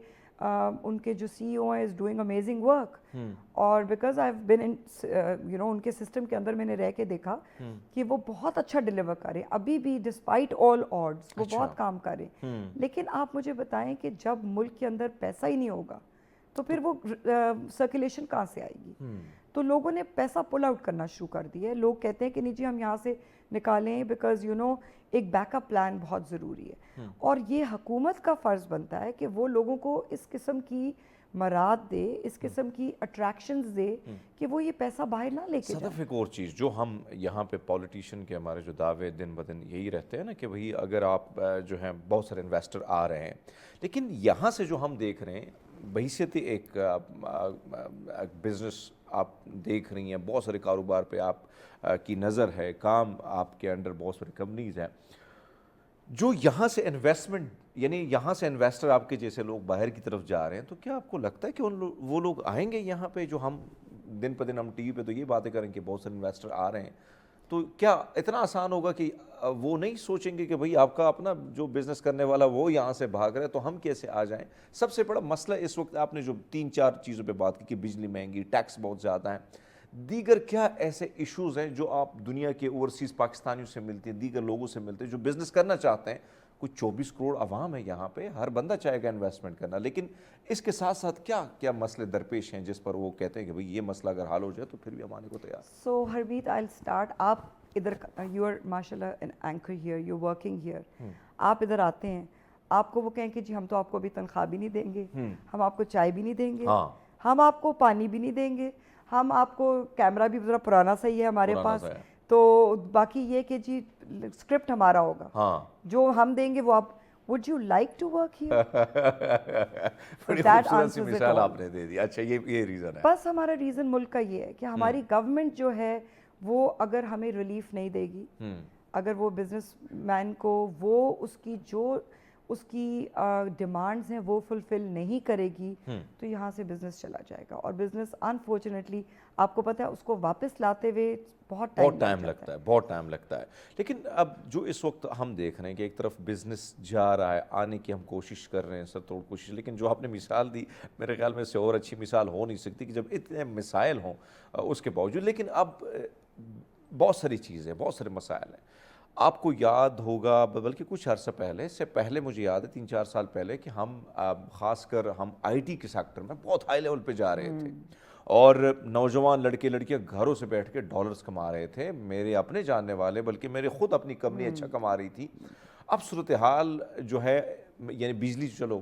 ان کے جو سی ای او ہیں از ڈوئنگ امیزنگ ورک, اور because I have been you know ان کے سسٹم کے اندر میں نے رہ کے دیکھا کہ وہ بہت اچھا ڈلیور کریں, ابھی بھی ڈسپائٹ آل آڈز وہ بہت کام کریں. لیکن آپ مجھے بتائیں کہ جب ملک کے اندر پیسہ ہی نہیں ہوگا تو پھر وہ سرکولیشن کہاں سے آئے گی؟ تو لوگوں نے پیسہ پل آؤٹ کرنا شروع کر دیا ہے. لوگ کہتے ہیں کہ نہیں جی ہم یہاں سے نکالیں, بیکاز یو نو ایک بیک اپ پلان بہت ضروری ہے, اور یہ حکومت کا فرض بنتا ہے کہ وہ لوگوں کو اس قسم کی مراد دے, اس قسم کی اٹریکشنز دے کہ وہ یہ پیسہ باہر نہ لے کے جائیں. صدف, ایک اور چیز جو ہم یہاں پہ پولیٹیشین کے ہمارے جو دعوے دن بدن یہی رہتے ہیں نا کہ بھئی اگر آپ جو ہیں بہت سارے انویسٹر آ رہے ہیں, لیکن یہاں سے جو ہم دیکھ رہے ہیں بحیثیت ایک بزنس آپ دیکھ رہی ہیں, بہت سارے کاروبار پہ آپ کی نظر ہے, کام آپ کے انڈر بہت ساری کمپنیز ہیں, جو یہاں سے انویسٹمنٹ, یعنی یہاں سے انویسٹر آپ کے جیسے لوگ باہر کی طرف جا رہے ہیں, تو کیا آپ کو لگتا ہے کہ وہ لوگ آئیں گے یہاں پہ, جو ہم دن پہ دن ہم ٹی وی پہ تو یہ باتیں کریں کہ بہت سارے انویسٹر آ رہے ہیں, تو کیا اتنا آسان ہوگا کہ وہ نہیں سوچیں گے کہ بھئی آپ کا اپنا جو بزنس کرنے والا وہ یہاں سے بھاگ رہا ہے تو ہم کیسے آ جائیں؟ سب سے بڑا مسئلہ اس وقت آپ نے جو 3-4 چیزوں پہ بات کی کہ بجلی مہنگی, ٹیکس بہت زیادہ ہیں, دیگر کیا ایسے ایشوز ہیں جو آپ دنیا کے اوورسیز پاکستانیوں سے ملتے ہیں, دیگر لوگوں سے ملتے ہیں جو بزنس کرنا چاہتے ہیں؟ کچھ 24 کروڑ عوام ہے یہاں پہ, ہر بندہ چاہے گا انویسٹمنٹ کرنا, لیکن اس کے ساتھ ساتھ کیا مسئلے درپیش ہیں جس پر وہ کہتے ہیں کہ بھئی یہ مسئلہ اگر حل ہو جائے تو پھر بھی ہم آنے کو تیار. So Harmeet, I will start. آپ ادھر, یو آر ماشاء اللہ an anchor here, you are working here, آپ ادھر آتے ہیں, آپ کو وہ کہیں کہ جی ہم تو آپ کو ابھی تنخواہ بھی نہیں دیں گے, ہم آپ کو چائے بھی نہیں دیں گے, ہم آپ کو پانی بھی نہیں دیں گے, ہم آپ کو کیمرہ بھی ذرا پرانا سا ہی ہے ہمارے پاس, تو باقی یہ کہ جی اسکرپٹ ہمارا ہوگا, جو ہم دیں گے وہ آپ would you like to work here? بڑی خوبصورت سی مثال آپ نے دے دی. اچھا یہ ریزن ہے. بس ہمارا ریزن ملک کا یہ ہے کہ ہماری گورنمنٹ جو ہے وہ اگر ہمیں ریلیف نہیں دے گی, اگر وہ بزنس مین کو وہ اس کی ڈیمانڈز ہیں وہ فلفل نہیں کرے گی, تو یہاں سے بزنس چلا جائے گا, اور بزنس انفارچونیٹلی آپ کو پتہ ہے اس کو واپس لاتے ہوئے بہت ٹائم لگتا ہے, بہت ٹائم لگتا ہے. لیکن اب جو اس وقت ہم دیکھ رہے ہیں کہ ایک طرف بزنس جا رہا ہے, آنے کی ہم کوشش کر رہے ہیں, سر توڑ کوشش, لیکن جو آپ نے مثال دی میرے خیال میں اس سے اور اچھی مثال ہو نہیں سکتی کہ جب اتنے مسائل ہوں اس کے باوجود. لیکن اب بہت ساری چیزیں, بہت سارے مسائل ہیں. آپ کو یاد ہوگا بلکہ کچھ عرصہ پہلے, اس سے پہلے مجھے یاد ہے 3-4 سال پہلے, کہ ہم خاص کر ہم آئی ٹی کے سیکٹر میں بہت ہائی لیول پہ جا رہے تھے, اور نوجوان لڑکے لڑکیاں گھروں سے بیٹھ کے ڈالرز کما رہے تھے. میرے اپنے جاننے والے, بلکہ میرے خود اپنی کمپنی اچھا کما رہی تھی. اب صورتحال جو ہے, یعنی بجلی چلو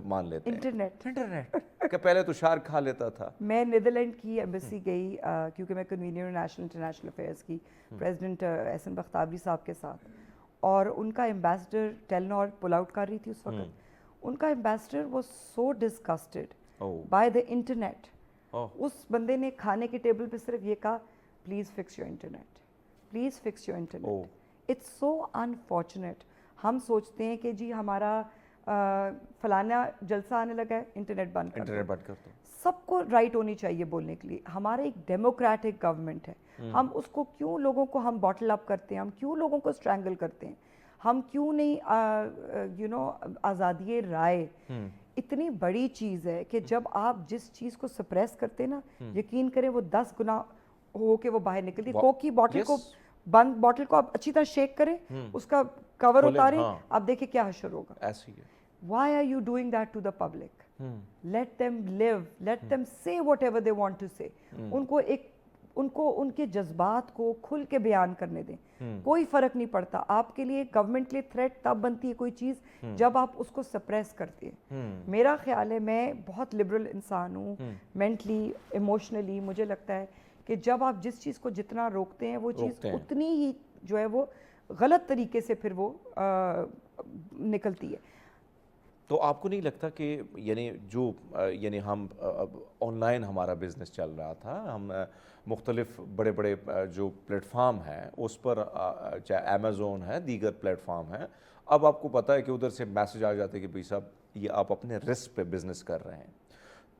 مان لیتے ہیں, انٹرنیٹ کہ پہلے تو شارک کھا لیتا تھا. میں نیدرلینڈ کی ایمبیسی گئی کیونکہ میں کنوینر نیشنل انٹرنیشنل افیئرس کی پریزیڈنٹ احسن بختیاری صاحب کے ساتھ, اور ان کا ایمبیسڈر ٹیلنور پل آؤٹ کر رہی تھی اس وقت. ان کا ambassador was so disgusted by the internet. اس بندے نے کھانے کے ٹیبل پہ صرف یہ کہا, please fix your internet, please fix your internet. It's so unfortunate. ہم سوچتے ہیں کہ جی ہمارا فلانا جلسہ آنے لگا ہے, انٹرنیٹ بند کر دو. سب کو رائٹ ہونی چاہیے بولنے کے لیے. ہمارا ایک ڈیموکریٹک گورنمنٹ ہے, ہم اس کو کیوں لوگوں کو ہم باٹل اپ کرتے ہیں, ہم کیوں لوگوں کو اسٹرینگل کرتے ہیں, ہم کیوں نہیں آزادی رائے اتنی بڑی چیز ہے کہ جب آپ جس چیز کو سپریس کرتے نا, یقین کریں وہ 10 گنا ہو کے وہ باہر نکلتی. کوک کی باٹل کو بند باٹل کو آپ اچھی طرح شیک کریں, اس کا کور اتاریں, آپ دیکھیں کیا حشر ہوگا. Why are you doing that to the public? Let them live, let them say whatever they want to say. ان کو ان کے جذبات کو کھل کے بیان کرنے دیں, کوئی فرق نہیں پڑتا. آپ کے لیے گورنمنٹ کے لیے تھریٹ تب بنتی ہے کوئی چیز جب آپ اس کو سپریس کرتے ہیں. میرا خیال ہے میں بہت لبرل انسان ہوں, مینٹلی ایموشنلی. مجھے لگتا ہے کہ جب آپ جس چیز کو جتنا روکتے ہیں وہ چیز اتنی ہی جو ہے وہ غلط طریقے سے پھر وہ نکلتی ہے. تو آپ کو نہیں لگتا کہ یعنی ہم آن لائن ہمارا بزنس چل رہا تھا, ہم مختلف بڑے بڑے جو پلیٹ فارم ہیں اس پر, چاہے امیزون ہے, دیگر پلیٹ فارم ہیں, اب آپ کو پتہ ہے کہ ادھر سے میسج آ جاتے ہیں کہ بھائی صاحب یہ آپ اپنے رسک پہ بزنس کر رہے ہیں.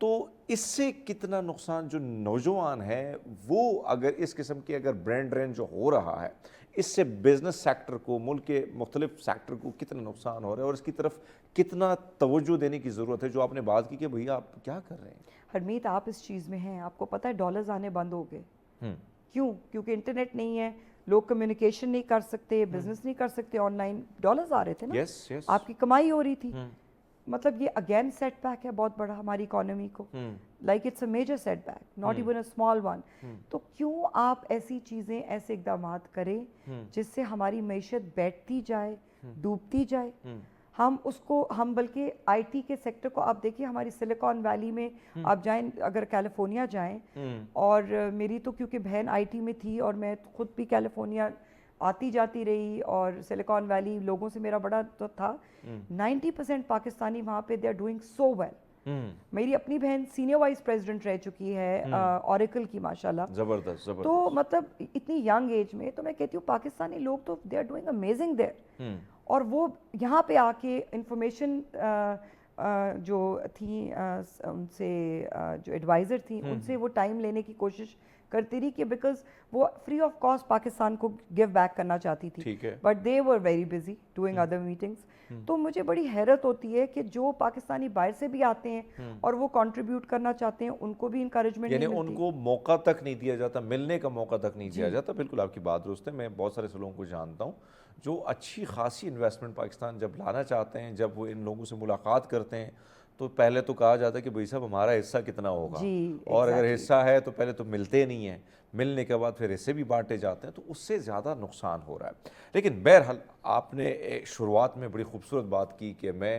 تو اس سے کتنا نقصان جو نوجوان ہے وہ اگر اس قسم کی اگر برین ڈرین جو ہو رہا ہے, اس سے بزنس سیکٹر کو, ملک کے مختلف سیکٹر کو کتنا نقصان ہو رہا ہے, اور اس کی طرف کتنا توجہ دینے کی ضرورت ہے, جو آپ نے بات کی کہ بھئی آپ کیا کر رہے ہیں. ہرمیت آپ اس چیز میں ہیں, آپ کو پتہ ہے ڈالرز آنے بند ہو گئے. کیوں؟ کیونکہ انٹرنیٹ نہیں ہے, لوگ کمیونیکیشن نہیں کر سکتے, بزنس نہیں کر سکتے آن لائن. ڈالرز آ رہے تھے نا, آپ کی کمائی ہو رہی تھی. مطلب یہ اگین سیٹ بیک ہے بہت بڑا ہماری اکانومی کو, like it's a major setback, not even a small one. تو کیوں آپ ایسی چیزیں, ایسے اقدامات کریں جس سے ہماری معیشت بیٹھتی جائے, ڈوبتی جائے. ہم بلکہ آئی ٹی کے سیکٹر کو آپ دیکھیے, ہماری سلیکان ویلی میں آپ جائیں, اگر کیلیفورنیا جائیں, اور میری تو کیونکہ بہن آئی ٹی میں تھی اور میں خود بھی کیلیفورنیا آتی جاتی رہی, اور سلیکان ویلی لوگوں سے میرا بڑا تو تھا, 90% پاکستانی وہاں پہ they are doing so well. میری اپنی بہن سینئر وائس پریزیڈنٹ رہ چکی ہے اوریکل کی, ماشاءاللہ, زبردست. تو مطلب اتنی ینگ ایج میں, تو میں کہتی ہوں پاکستانی لوگ تو دے آر ڈوئنگ امیزنگ دیر. اور وہ یہاں پہ آ کے انفارمیشن جو تھیں ان سے, جو ایڈوائزر تھیں, ان سے وہ ٹائم لینے کی کوشش کرتی رہی کہ بیکاز وہ فری آف کاسٹ پاکستان کو گیو بیک کرنا چاہتی تھی, but they were very busy doing other meetings. تو مجھے بڑی حیرت ہوتی ہے کہ جو پاکستانی باہر سے بھی آتے ہیں اور وہ کنٹریبیوٹ کرنا چاہتے ہیں, ان کو بھی انکریجمنٹ نہیں ملتی, یعنی ان کو موقع تک نہیں دیا جاتا, ملنے کا موقع تک نہیں دیا جاتا. بالکل آپ کی بات درست ہے. میں بہت سارے لوگوں کو جانتا ہوں جو اچھی خاصی انویسٹمنٹ پاکستان جب لانا چاہتے ہیں, جب وہ ان لوگوں سے ملاقات کرتے ہیں تو پہلے تو کہا جاتا ہے کہ بھائی صاحب ہمارا حصہ کتنا ہوگا, اور اگر حصہ ہے تو پہلے تو ملتے نہیں ہیں, ملنے کے بعد پھر حصے بھی بانٹے جاتے ہیں, تو اس سے زیادہ نقصان ہو رہا ہے. لیکن بہرحال آپ نے شروعات میں بڑی خوبصورت بات کی کہ میں